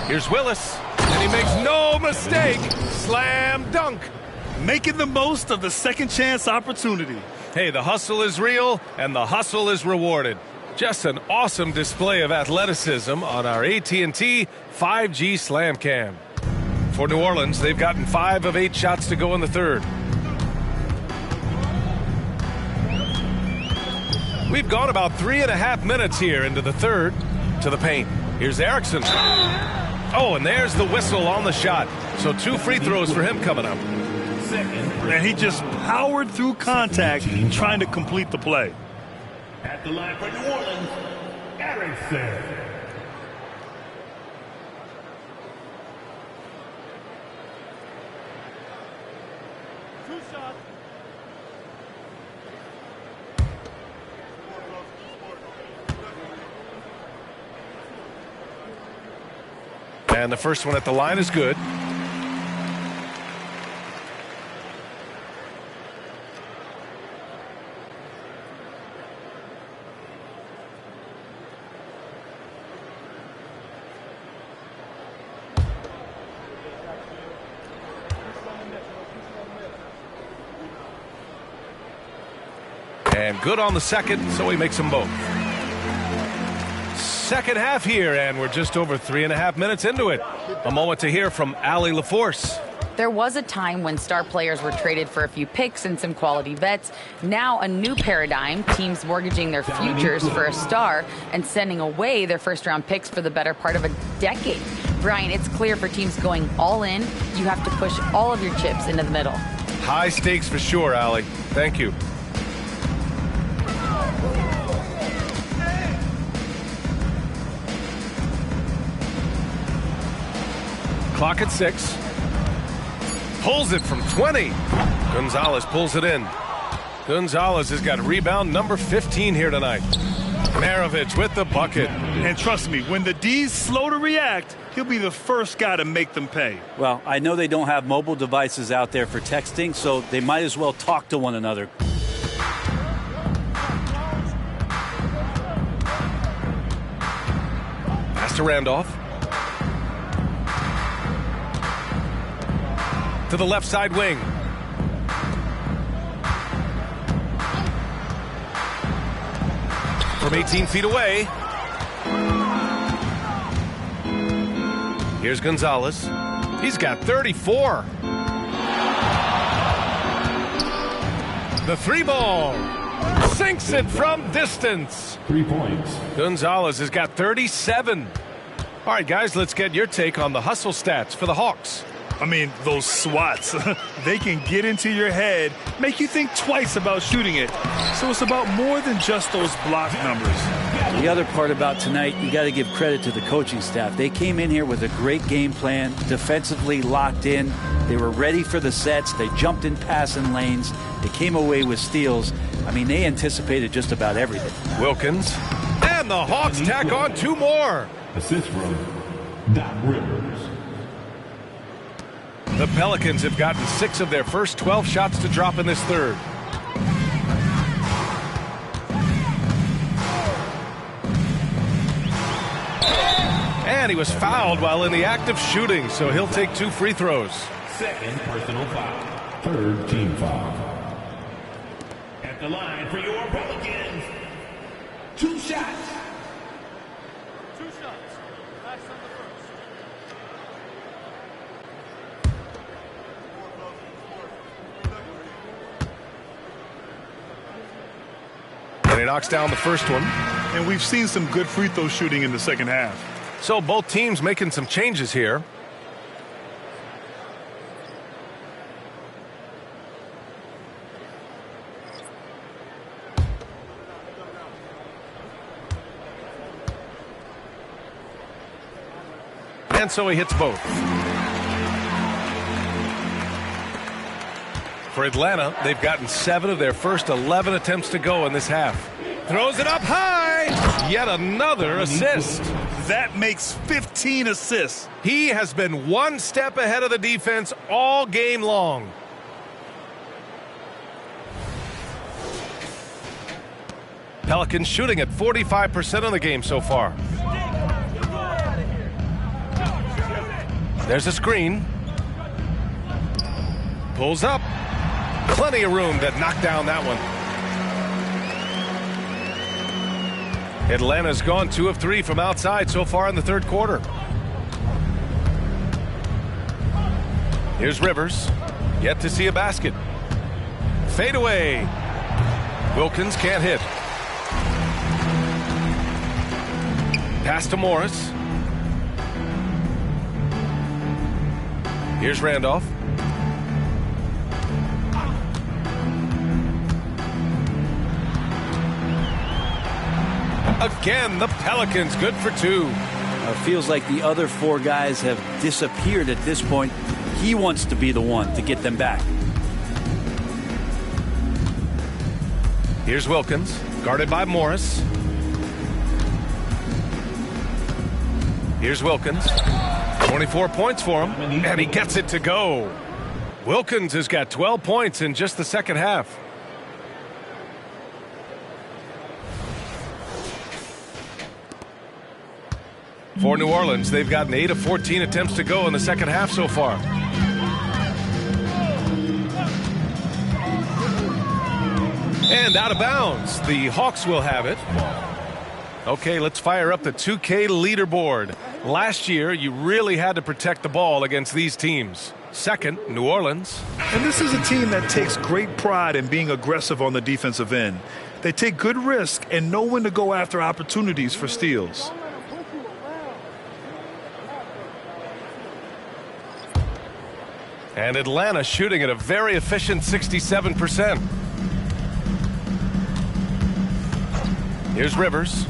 S1: Here's Willis, and he makes no mistake. Slam dunk.
S2: Making the most of the second chance opportunity.
S1: Hey, the hustle is real, and the hustle is rewarded. Just an awesome display of athleticism on our AT&T 5G Slam Cam. For New Orleans, they've gotten 5 of 8 shots to go in the third. We've gone about 3.5 minutes here into the third. To the paint. Here's Erickson. Oh, and there's the whistle on the shot. So 2 free throws for him coming up.
S2: And he just powered through contact trying to complete the play.
S4: At the line for New Orleans, Erickson.
S1: And the first one at the line is good. And good on the second, so he makes them both. Second half here, and we're just over 3.5 minutes into it. A moment to hear from Allie LaForce.
S5: There was a time when star players were traded for a few picks and some quality vets. Now a new paradigm, teams mortgaging their futures for a star and sending away their first-round picks for the better part of a decade. Brian, it's clear for teams going all in, you have to push all of your chips into the middle.
S1: High stakes for sure, Allie. Thank you. Clock at 6. Pulls it from 20. Gonzalez pulls it in. Gonzalez has got rebound number 15 here tonight. Maravich with the bucket.
S2: And trust me, when the D's slow to react, he'll be the first guy to make them pay.
S3: Well, I know they don't have mobile devices out there for texting, so they might as well talk to one another.
S1: Pass to Randolph. To the left side wing. From 18 feet away. Here's Gonzalez. He's got 34. The 3 ball. Sinks it from distance.
S4: 3 points.
S1: Gonzalez has got 37. All right, guys, let's get your take on the hustle stats for the Hawks.
S2: I mean, those swats, they can get into your head, make you think twice about shooting it. So it's about more than just those block numbers.
S3: The other part about tonight, you got to give credit to the coaching staff. They came in here with a great game plan, defensively locked in. They were ready for the sets. They jumped in passing lanes. They came away with steals. I mean, they anticipated just about everything.
S1: Wilkins. And the Hawks tack on 2 more.
S4: Assist from Doc Rivers.
S1: The Pelicans have gotten 6 of their first 12 shots to drop in this third. And he was fouled while in the act of shooting, so he'll take 2 free throws.
S4: Second personal foul. Third team foul. At the line for your Pelicans. 2 shots.
S6: 2 shots. Pass on the first.
S1: And he knocks down the first one.
S2: And we've seen some good free throw shooting in the second half.
S1: So both teams making some changes here. And so he hits both. For Atlanta, they've gotten 7 of their first 11 attempts to go in this half. Throws it up high. Yet another assist.
S2: That makes 15 assists.
S1: He has been one step ahead of the defense all game long. Pelicans shooting at 45% of the game so far. There's a screen. Pulls up. Plenty of room to knock down that one. Atlanta's gone 2 of 3 from outside so far in the third quarter. Here's Rivers. Yet to see a basket. Fade away. Wilkins can't hit. Pass to Morris. Here's Randolph. Again, the Pelicans good for 2.
S3: Feels like the other 4 guys have disappeared at this point. He wants to be the one to get them back.
S1: Here's Wilkins, guarded by Morris. Here's Wilkins. 24 points for him, and he gets it to go. Wilkins has got 12 points in just the second half. For New Orleans, they've gotten 8 of 14 attempts to go in the second half so far. And out of bounds. The Hawks will have it. Okay, let's fire up the 2K leaderboard. Last year, you really had to protect the ball against these teams. Second, New Orleans.
S2: And this is a team that takes great pride in being aggressive on the defensive end. They take good risk and know when to go after opportunities for steals.
S1: And Atlanta shooting at a very efficient 67%. Here's Rivers.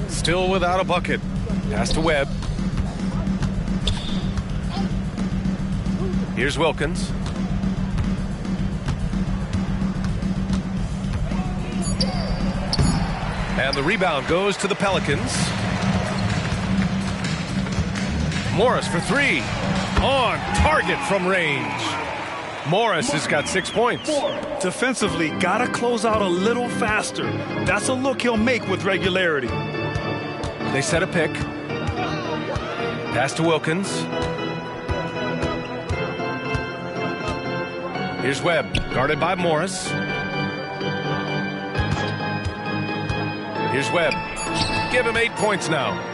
S1: Still without a bucket. Pass to Webb. Here's Wilkins. And the rebound goes to the Pelicans. Morris for 3. On target from range. Morris has got 6 points.
S2: Defensively, gotta close out a little faster. That's a look he'll make with regularity.
S1: They set a pick. Pass to Wilkins. Here's Webb, guarded by Morris. Here's Webb. Give him 8 points now.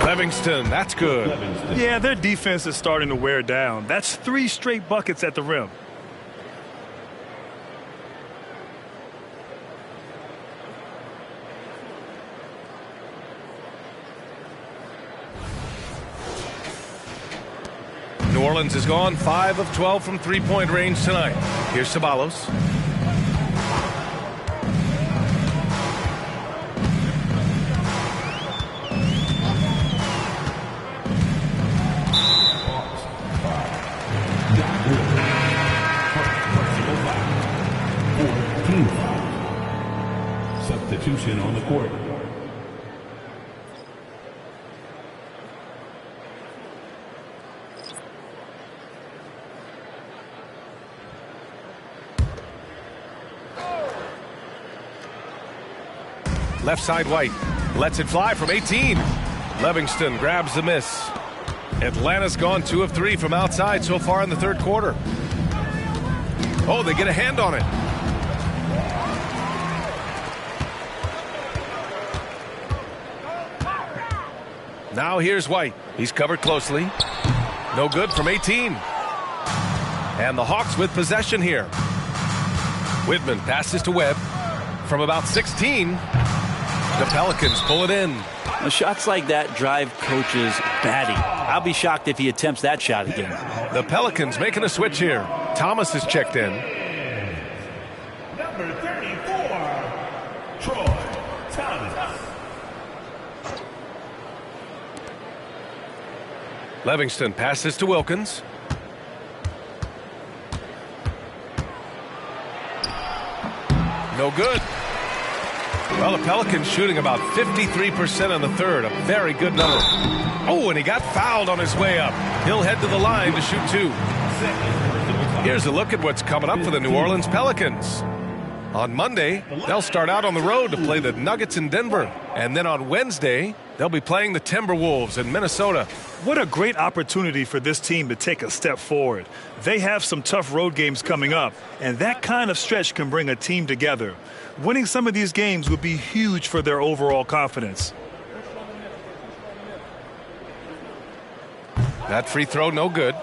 S1: Livingston, that's good.
S2: Yeah, their defense is starting to wear down. That's 3 straight buckets at the rim.
S1: New Orleans has gone 5 of 12 from three-point range tonight. Here's Ceballos.
S4: Substitution on the court.
S1: Left side White. Lets it fly from 18. Livingston grabs the miss. Atlanta's gone 2 of 3 from outside so far in the third quarter. Oh, they get a hand on it. Now here's White. He's covered closely. No good from 18. And the Hawks with possession here. Whitman passes to Webb. From about 16, the Pelicans pull it in.
S3: Now, shots like that drive coaches batty. I'll be shocked if he attempts that shot again.
S1: The Pelicans making a switch here. Thomas is checked in.
S4: Number 34, Troy Thomas.
S1: Livingston passes to Wilkins. No good. Well, the Pelicans shooting about 53% in the third, a very good number. Oh, and he got fouled on his way up. He'll head to the line to shoot 2. Here's a look at what's coming up for the New Orleans Pelicans. On Monday, they'll start out on the road to play the Nuggets in Denver. And then on Wednesday, they'll be playing the Timberwolves in Minnesota.
S2: What a great opportunity for this team to take a step forward. They have some tough road games coming up, and that kind of stretch can bring a team together. Winning some of these games would be huge for their overall confidence.
S1: That free throw, no good.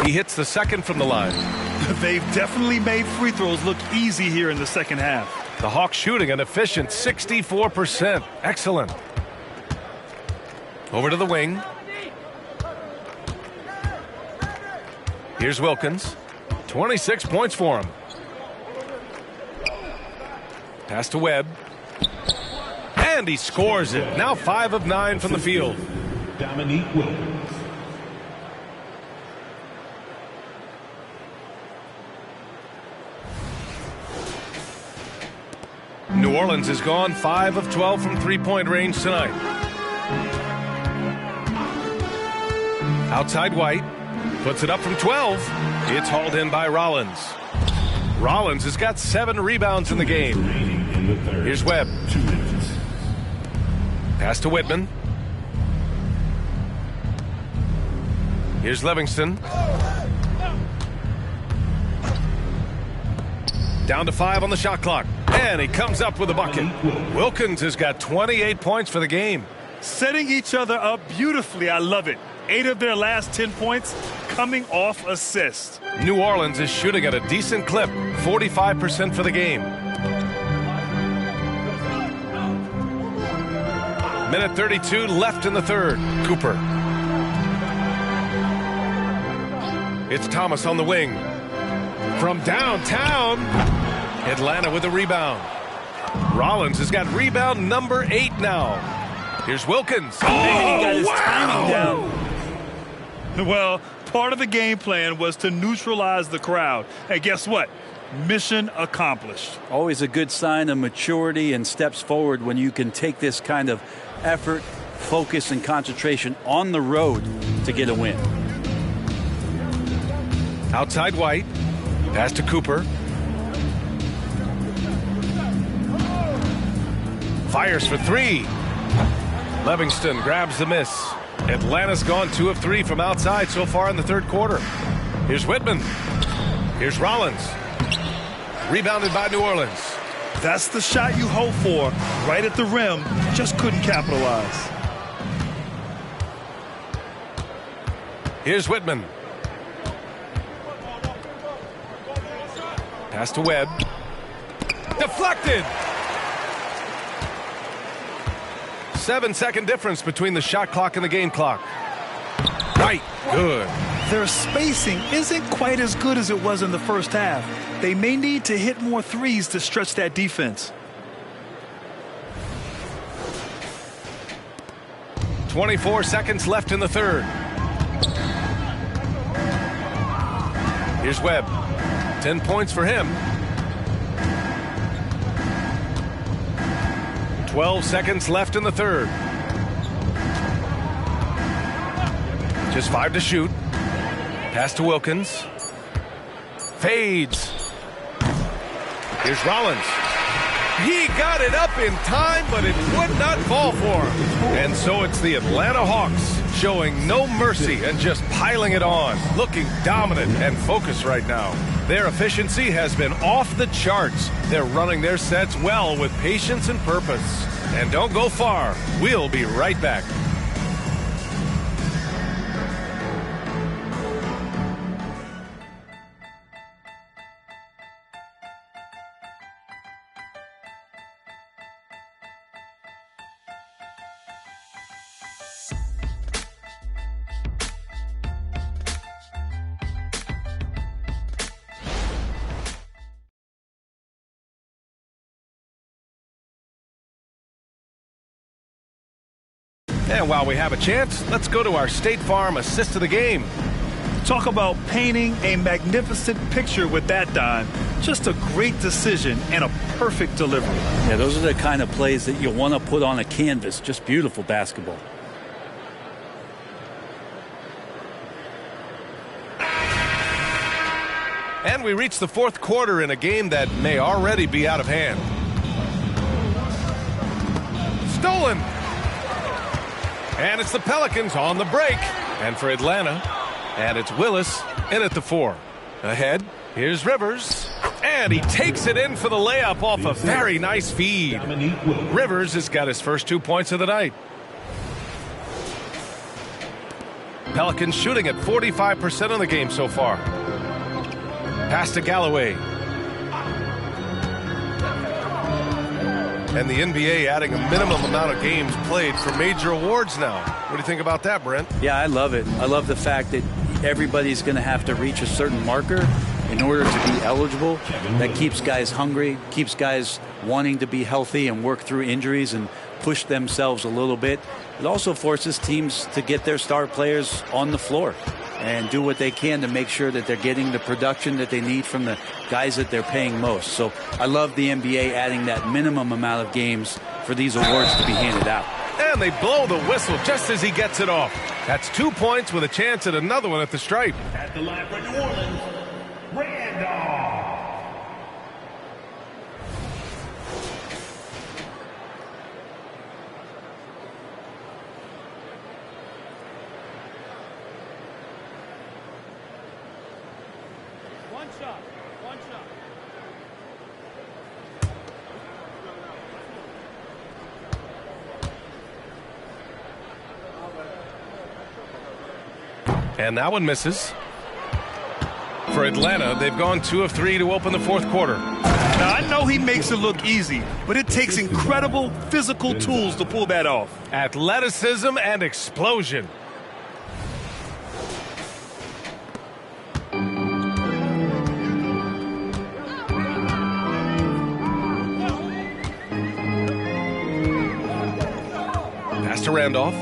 S1: He hits the second from the line.
S2: They've definitely made free throws look easy here in the second half.
S1: The Hawks shooting an efficient 64%. Excellent. Over to the wing. Here's Wilkins. 26 points for him. Pass to Webb. And he scores it. Now 5 of 9 from the field.
S4: Dominique Wilkins.
S1: New Orleans has gone 5 of 12 from three-point range tonight. Outside White. Puts it up from 12. It's hauled in by Rollins. Rollins has got 7 rebounds in the game. Here's Webb. Pass to Whitman. Here's Livingston. Down to 5 on the shot clock. And he comes up with a bucket. Wilkins has got 28 points for the game.
S2: Setting each other up beautifully. I love it. 8 of their last 10 points coming off assists.
S1: New Orleans is shooting at a decent clip. 45% for the game. Minute 32 left in the third. Cooper. It's Thomas on the wing. From downtown. Atlanta with a rebound. Rollins has got rebound number 8 now. Here's Wilkins.
S2: He got his timing down. Well, part of the game plan was to neutralize the crowd. And guess what? Mission accomplished.
S3: Always a good sign of maturity and steps forward when you can take this kind of effort, focus, and concentration on the road to get a win.
S1: Outside White. Pass to Cooper. Fires for 3. Livingston grabs the miss. Atlanta's gone 2 of 3 from outside so far in the third quarter. Here's Whitman. Here's Rollins. Rebounded by New Orleans.
S2: That's the shot you hope for. Right at the rim. Just couldn't capitalize.
S1: Here's Whitman. Pass to Webb. Deflected. 7-second difference between the shot clock and the game clock. Right. Good.
S2: Their spacing isn't quite as good as it was in the first half. They may need to hit more threes to stretch that defense.
S1: 24 seconds left in the third. Here's Webb. 10 points for him. 12 seconds left in the third. Just 5 to shoot. Pass to Wilkins. Fades. Here's Rollins. He got it up in time, but it would not fall for him. And so it's the Atlanta Hawks showing no mercy and just piling it on, looking dominant and focused right now. Their efficiency has been off the charts. They're running their sets well with patience and purpose. And don't go far. We'll be right back. And while we have a chance, let's go to our State Farm assist of the game.
S2: Talk about painting a magnificent picture with that dime. Just a great decision and a perfect delivery.
S3: Yeah, those are the kind of plays that you want to put on a canvas. Just beautiful basketball.
S1: And we reach the fourth quarter in a game that may already be out of hand. Stolen. And it's the Pelicans on the break. And for Atlanta, and it's Willis in at the 4. Ahead, here's Rivers. And he takes it in for the layup off a very nice feed. Rivers has got his first 2 points of the night. Pelicans shooting at 45% of the game so far. Pass to Galloway. And the NBA adding a minimum amount of games played for major awards now. What do you think about that, Brent?
S3: Yeah, I love it. I love the fact that everybody's going to have to reach a certain marker in order to be eligible. That keeps guys hungry, keeps guys wanting to be healthy and work through injuries and push themselves a little bit. It also forces teams to get their star players on the floor and do what they can to make sure that they're getting the production that they need from the guys that they're paying most. So I love the NBA adding that minimum amount of games for these awards to be handed out.
S1: And they blow the whistle just as he gets it off. That's 2 points with a chance at another one at the stripe.
S4: At the line for New Orleans, Randolph.
S6: One shot.
S1: And that one misses. For Atlanta, they've gone 2 of 3 to open the fourth quarter.
S2: Now, I know he makes it look easy, but it takes incredible physical tools to pull that off.
S1: Athleticism and explosion. Pass to Randolph.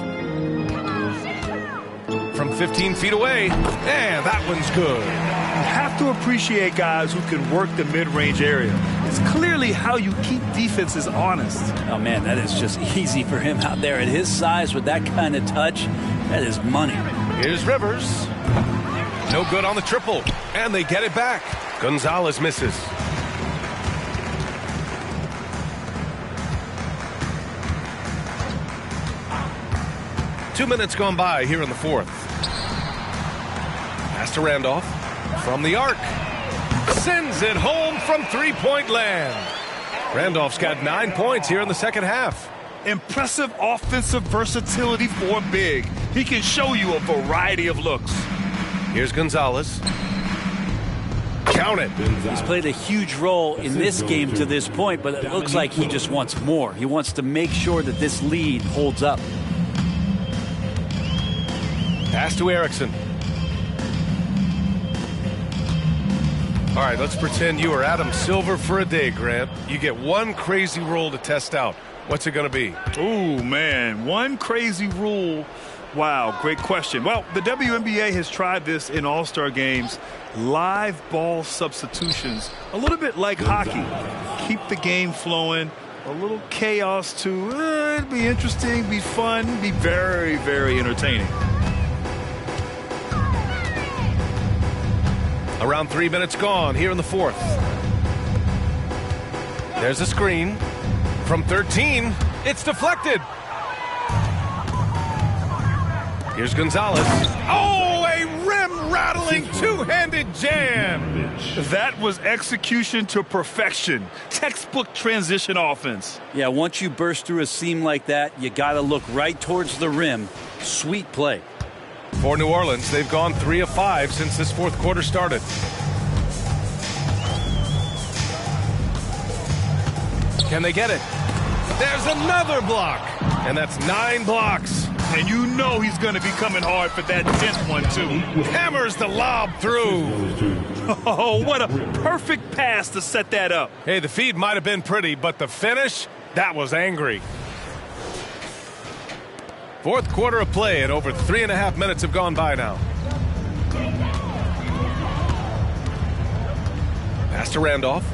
S1: From 15 feet away, and that one's good.
S2: You have to appreciate guys who can work the mid-range area. It's clearly how you keep defenses honest.
S3: Oh, man, that is just easy for him out there at his size with that kind of touch. That is money.
S1: Here's Rivers. No good on the triple, and they get it back. Gonzalez misses. Two minutes gone by here in the fourth. Pass to Randolph. From the arc. Sends it home from three-point land. Randolph's got 9 points here in the second half.
S2: Impressive offensive versatility for a big. He can show you a variety of looks.
S1: Here's Gonzalez. Count it.
S3: He's played a huge role in this game to this point, but it looks like he just wants more. He wants to make sure that this lead holds up.
S1: Pass to Erickson. All right, let's pretend you are Adam Silver for a day, Grant. You get one crazy rule to test out. What's it going to be?
S2: Ooh, man, one crazy rule. Wow, great question. Well, the WNBA has tried this in all-star games. Live ball substitutions, a little bit like hockey. Keep the game flowing. A little chaos, too. It'd be interesting, be fun, be very, very entertaining.
S1: Around 3 minutes gone here in the fourth. There's a screen. From 13, it's deflected. Here's Gonzalez. Oh, a rim-rattling two-handed jam.
S2: That was execution to perfection. Textbook transition offense.
S3: Yeah, once you burst through a seam like that, you got to look right towards the rim. Sweet play.
S1: For New Orleans, they've gone 3 of 5 since this fourth quarter started. Can they get it? There's another block. And that's 9 blocks.
S2: And you know he's going to be coming hard for that 10th one, too.
S1: Hammers the lob through.
S2: Oh, what a perfect pass to set that up.
S1: Hey, the feed might have been pretty, but the finish, that was angry. Fourth quarter of play, and over 3.5 minutes have gone by now. Pass to Randolph.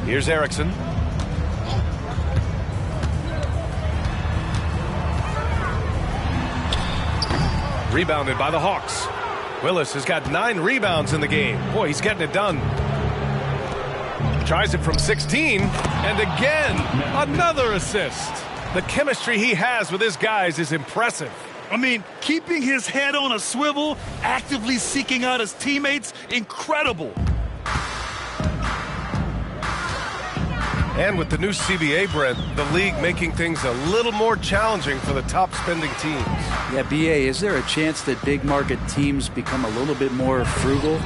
S1: Here's Erickson. Rebounded by the Hawks. Willis has got 9 rebounds in the game. Boy, he's getting it done. Tries it from 16, and again, another assist. The chemistry he has with his guys is impressive.
S2: I mean, keeping his head on a swivel, actively seeking out his teammates, incredible.
S1: And with the new CBA, Brent, the league making things a little more challenging for the top spending teams.
S3: Yeah, BA, is there a chance that big market teams become a little bit more frugal?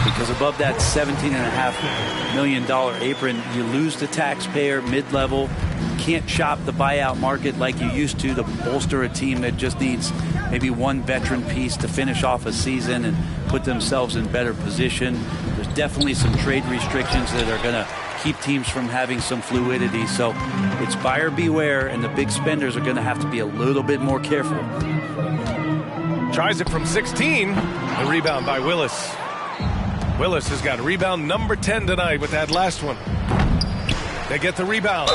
S3: Because above that $17.5 million apron, you lose the taxpayer mid-level. Can't shop the buyout market like you used to bolster a team that just needs maybe one veteran piece to finish off a season and put themselves in better position. There's definitely some trade restrictions that are going to keep teams from having some fluidity. So it's buyer beware, and the big spenders are going to have to be a little bit more careful.
S1: Tries it from 16. The rebound by Willis. Willis has got rebound number 10 tonight with that last one. They get the rebound.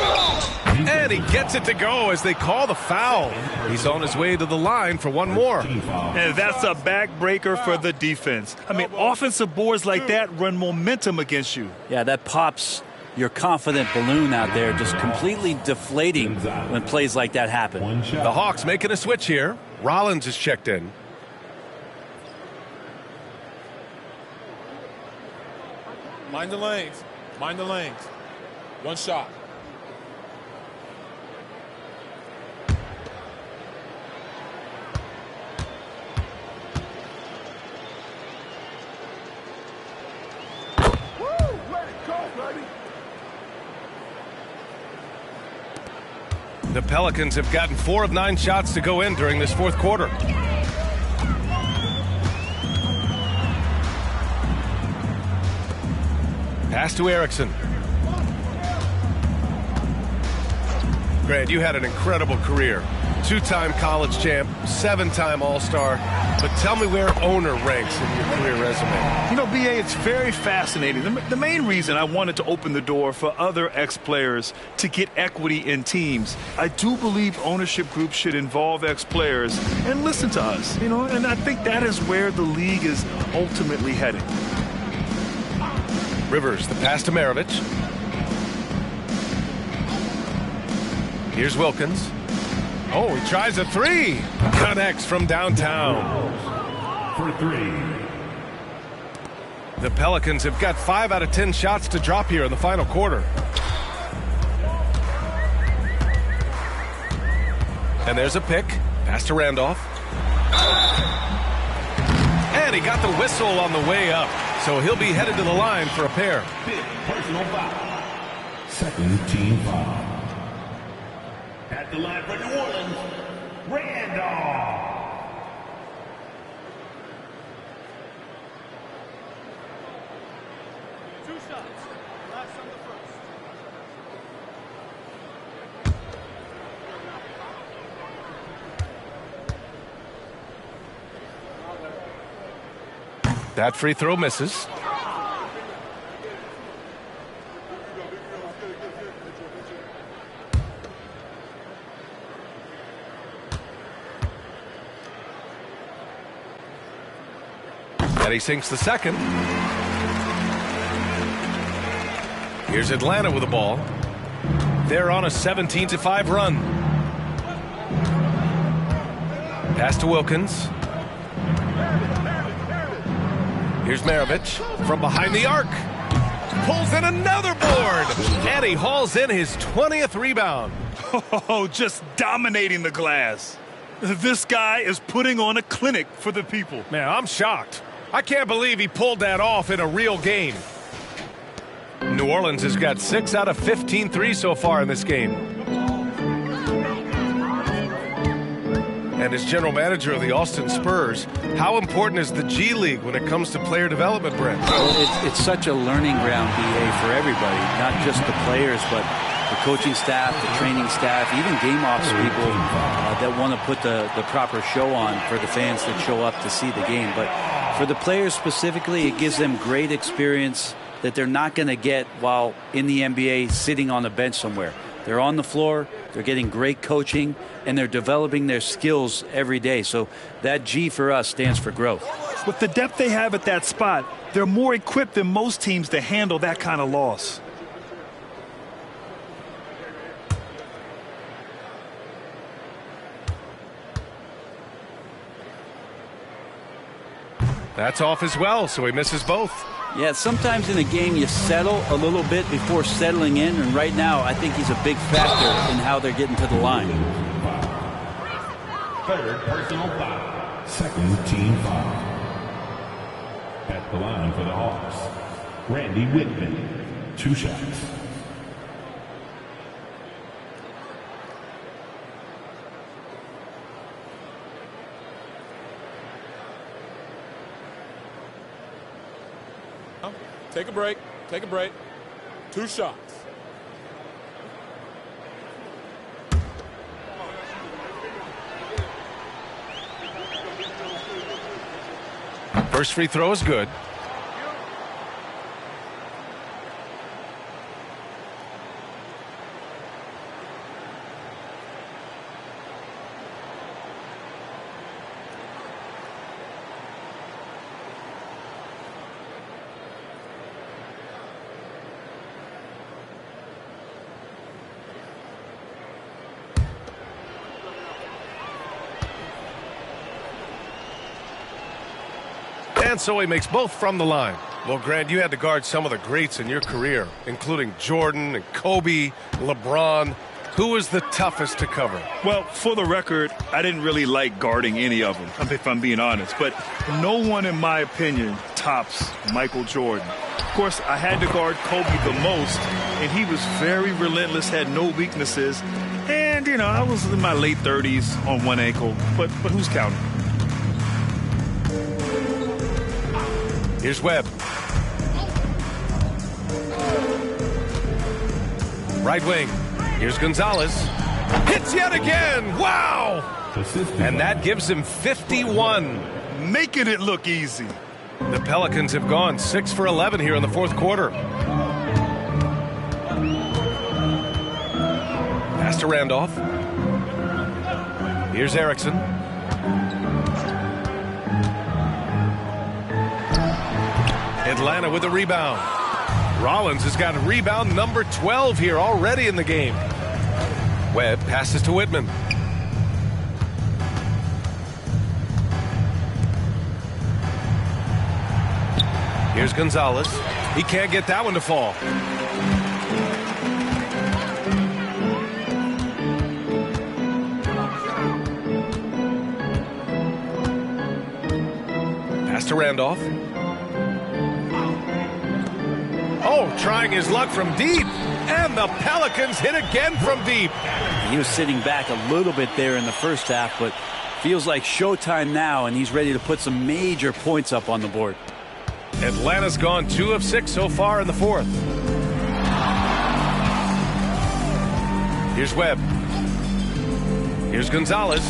S1: And he gets it to go as they call the foul. He's on his way to the line for one more.
S2: And that's a backbreaker for the defense. I mean, offensive boards like that run momentum against you.
S3: Yeah, that pops your confident balloon out there, just completely deflating when plays like that happen.
S1: The Hawks making a switch here. Rollins is checked in.
S6: Mind the lanes. Mind the lanes. One shot.
S1: The Pelicans have gotten 4 of 9 shots to go in during this fourth quarter. Pass to Erickson. Grant, you had an incredible career. 2-time college champ, 7-time All-Star. But tell me where owner ranks in your career resume.
S2: You know, BA, it's very fascinating. The main reason I wanted to open the door for other ex-players to get equity in teams, I do believe ownership groups should involve ex-players and listen to us, you know, and I think that is where the league is ultimately heading.
S1: Rivers, the pass to Maravich. Here's Wilkins. Oh, he tries a 3. Connects from downtown.
S4: For 3.
S1: The Pelicans have got 5 out of 10 shots to drop here in the final quarter. And there's a pick. Pass to Randolph. And he got the whistle on the way up. So he'll be headed to the line for a pair.
S4: Personal foul. Second team foul. At the line for New Orleans, Randolph.
S6: Two shots. Last on the first.
S1: That free throw misses. And he sinks the second. Here's Atlanta with the ball. They're on a 17-5 run. Pass to Wilkins. Here's Maravich from behind the arc. Pulls in another board. And he hauls in his 20th rebound.
S2: Oh, just dominating the glass. This guy is putting on a clinic for the people.
S1: Man, I'm shocked. I can't believe he pulled that off in a real game. New Orleans has got 6 out of 15 threes so far in this game. And as general manager of the Austin Spurs, how important is the G League when it comes to player development, Brent?
S3: Well, it's such a learning ground, BA, for everybody, not just the players, but the coaching staff, the training staff, even game ops people that want to put the proper show on for the fans that show up to see the game. But for the players specifically, it gives them great experience that they're not going to get while in the NBA sitting on a bench somewhere. They're on the floor, they're getting great coaching, and they're developing their skills every day. So that G for us stands for growth.
S2: With the depth they have at that spot, they're more equipped than most teams to handle that kind of loss.
S1: That's off as well, so he misses both.
S3: Yeah, sometimes in a game you settle a little bit before settling in, and right now I think he's a big factor in how they're getting to the line.
S4: Third personal foul. Second team foul. At the line for the Hawks, Randy Whitman, 2 shots.
S6: Take a break. Take a break. 2 shots.
S1: First free throw is good. And so he makes both from the line. Well, Grant, you had to guard some of the greats in your career, including Jordan and Kobe, LeBron. Who was the toughest to cover?
S2: Well, for the record, I didn't really like guarding any of them, if I'm being honest. But no one, in my opinion, tops Michael Jordan. Of course, I had to guard Kobe the most, and he was very relentless, had no weaknesses. And, you know, I was in my late 30s on one ankle, but who's counting?
S1: Here's Webb. Right wing. Here's Gonzalez. Hits yet again. Wow. And that gives him 51.
S2: Making it look easy.
S1: The Pelicans have gone 6 for 11 here in the fourth quarter. Pass to Randolph. Here's Erickson. Atlanta with a rebound. Rollins has got rebound number 12 here already in the game. Webb passes to Whitman. Here's Gonzalez. He can't get that one to fall. Pass to Randolph. Oh, trying his luck from deep. And the Pelicans hit again from deep.
S3: He was sitting back a little bit there in the first half, but feels like showtime now, and he's ready to put some major points up on the board.
S1: Atlanta's gone 2 of 6 so far in the fourth. Here's Webb. Here's Gonzalez.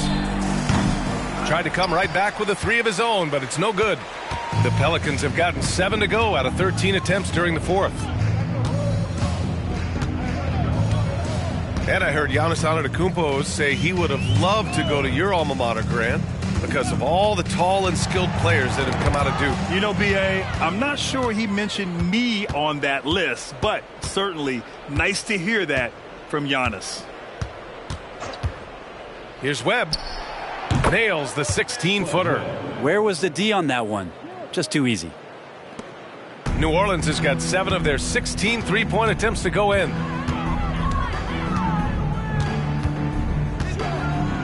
S1: Tried to come right back with a 3 of his own, but it's no good. The Pelicans have gotten 7 to go out of 13 attempts during the fourth. And I heard Giannis Antetokounmpo say he would have loved to go to your alma mater, Grant, because of all the tall and skilled players that have come out of Duke.
S2: You know, B.A., I'm not sure he mentioned me on that list, but certainly nice to hear that from Giannis.
S1: Here's Webb. Nails the 16-footer.
S3: Where was the D on that one? Just too easy.
S1: New Orleans has got 7 of their 16 three-point attempts to go in.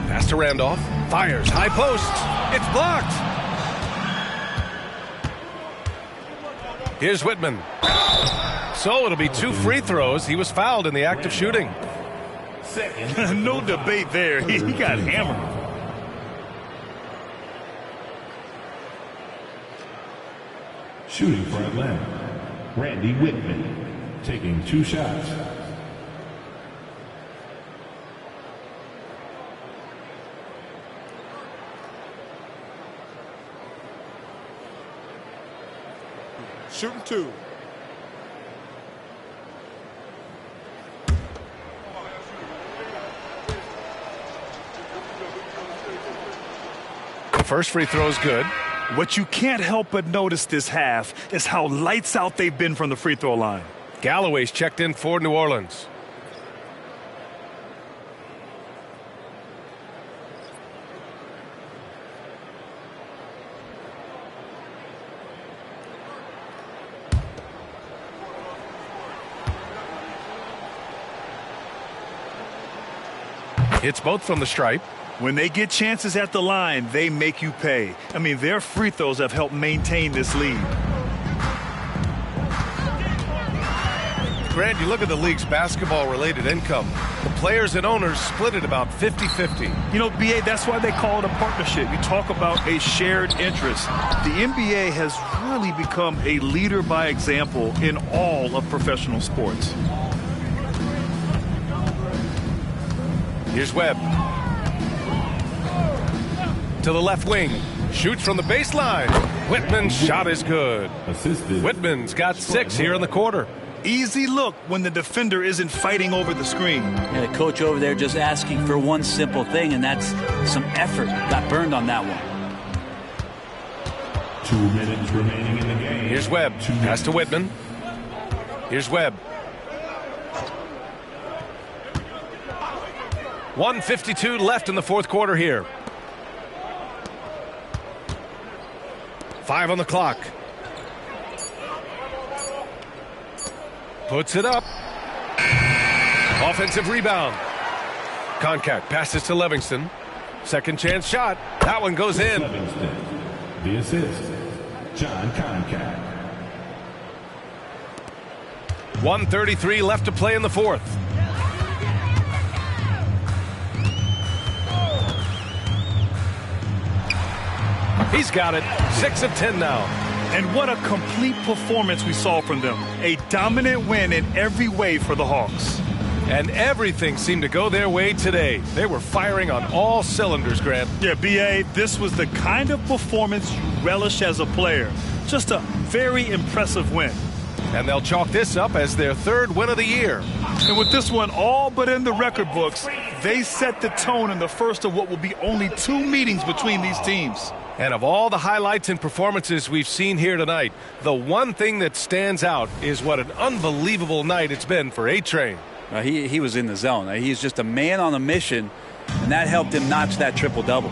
S1: Pass to Randolph. Fires. High post. It's blocked. Here's Whitman. So it'll be 2 free throws. He was fouled in the act of shooting.
S2: No debate there. He got hammered.
S4: Shooting for Atlanta, Randy Whitman, taking 2 shots.
S6: Shooting 2.
S1: The first free throw is good.
S2: What you can't help but notice this half is how lights out they've been from the free throw line.
S1: Galloway's checked in for New Orleans. Hits both from the stripe.
S2: When they get chances at the line, they make you pay. I mean, their free throws have helped maintain this lead.
S1: Grant, you look at the league's basketball-related income. The players and owners split it about 50-50.
S2: You know, BA, that's why they call it a partnership. You talk about a shared interest. The NBA has really become a leader by example in all of professional sports.
S1: Here's Webb. To the left wing. Shoots from the baseline. Whitman's shot is good.
S4: Assisted.
S1: Whitman's got 6 here in the quarter.
S2: Easy look when the defender isn't fighting over the screen.
S3: And the coach over there just asking for one simple thing, and that's some effort. Got burned on that one.
S4: 2 minutes remaining in the game.
S1: Here's Webb. Pass to Whitman. Here's Webb. 1:52 left in the fourth quarter here. 5 on the clock. Puts it up. Offensive rebound. Concac passes to Livingston. Second chance shot. That one goes in.
S4: Livingston. The assist. John Concac.
S1: 1:33 left to play in the fourth. He's got it. 6 of 10 now.
S2: And what a complete performance we saw from them. A dominant win in every way for the Hawks.
S1: And everything seemed to go their way today. They were firing on all cylinders, Grant.
S2: Yeah, B.A., this was the kind of performance you relish as a player. Just a very impressive win.
S1: And they'll chalk this up as their 3rd win of the year.
S2: And with this one all but in the record books, they set the tone in the first of what will be only 2 meetings between these teams.
S1: And of all the highlights and performances we've seen here tonight, the one thing that stands out is what an unbelievable night it's been for A-Train.
S3: He was in the zone. He's just a man on a mission, and that helped him notch that triple-double.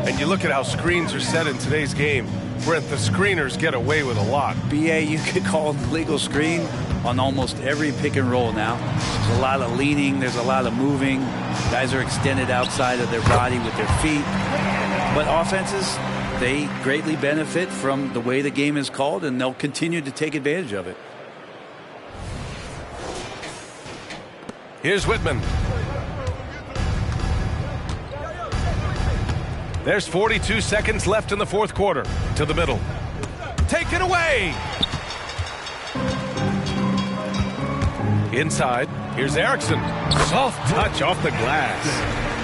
S1: And you look at how screens are set in today's game. Brent, the screeners get away with a lot.
S3: BA, you could call it legal screen on almost every pick and roll now. There's a lot of leaning. There's a lot of moving. Guys are extended outside of their body with their feet. But offenses, they greatly benefit from the way the game is called, and they'll continue to take advantage of it.
S1: Here's Whitman. There's 42 seconds left in the fourth quarter. To the middle. Take it away! Inside. Here's Erickson. Soft touch off the glass.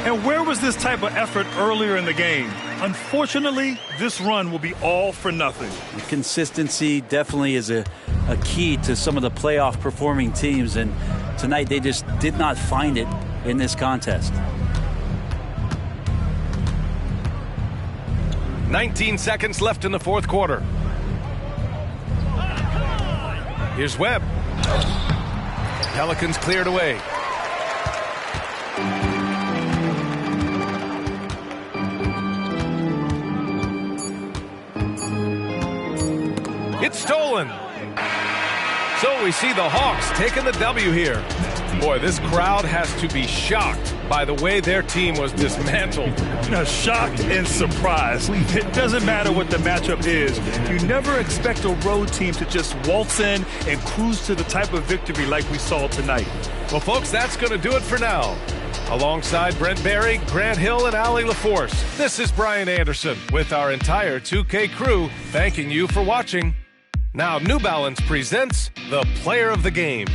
S2: And where was this type of effort earlier in the game? Unfortunately, this run will be all for nothing.
S3: Consistency definitely is a key to some of the playoff performing teams, and tonight they just did not find it in this contest.
S1: 19 seconds left in the fourth quarter. Here's Webb. Pelicans cleared away. It's stolen. So we see the Hawks taking the W here. Boy, this crowd has to be shocked by the way their team was dismantled.
S2: Shocked and surprised. It doesn't matter what the matchup is. You never expect a road team to just waltz in and cruise to the type of victory like we saw tonight.
S1: Well, folks, that's going to do it for now. Alongside Brent Barry, Grant Hill, and Allie LaForce, this is Brian Anderson with our entire 2K crew thanking you for watching. Now, New Balance presents the Player of the Game.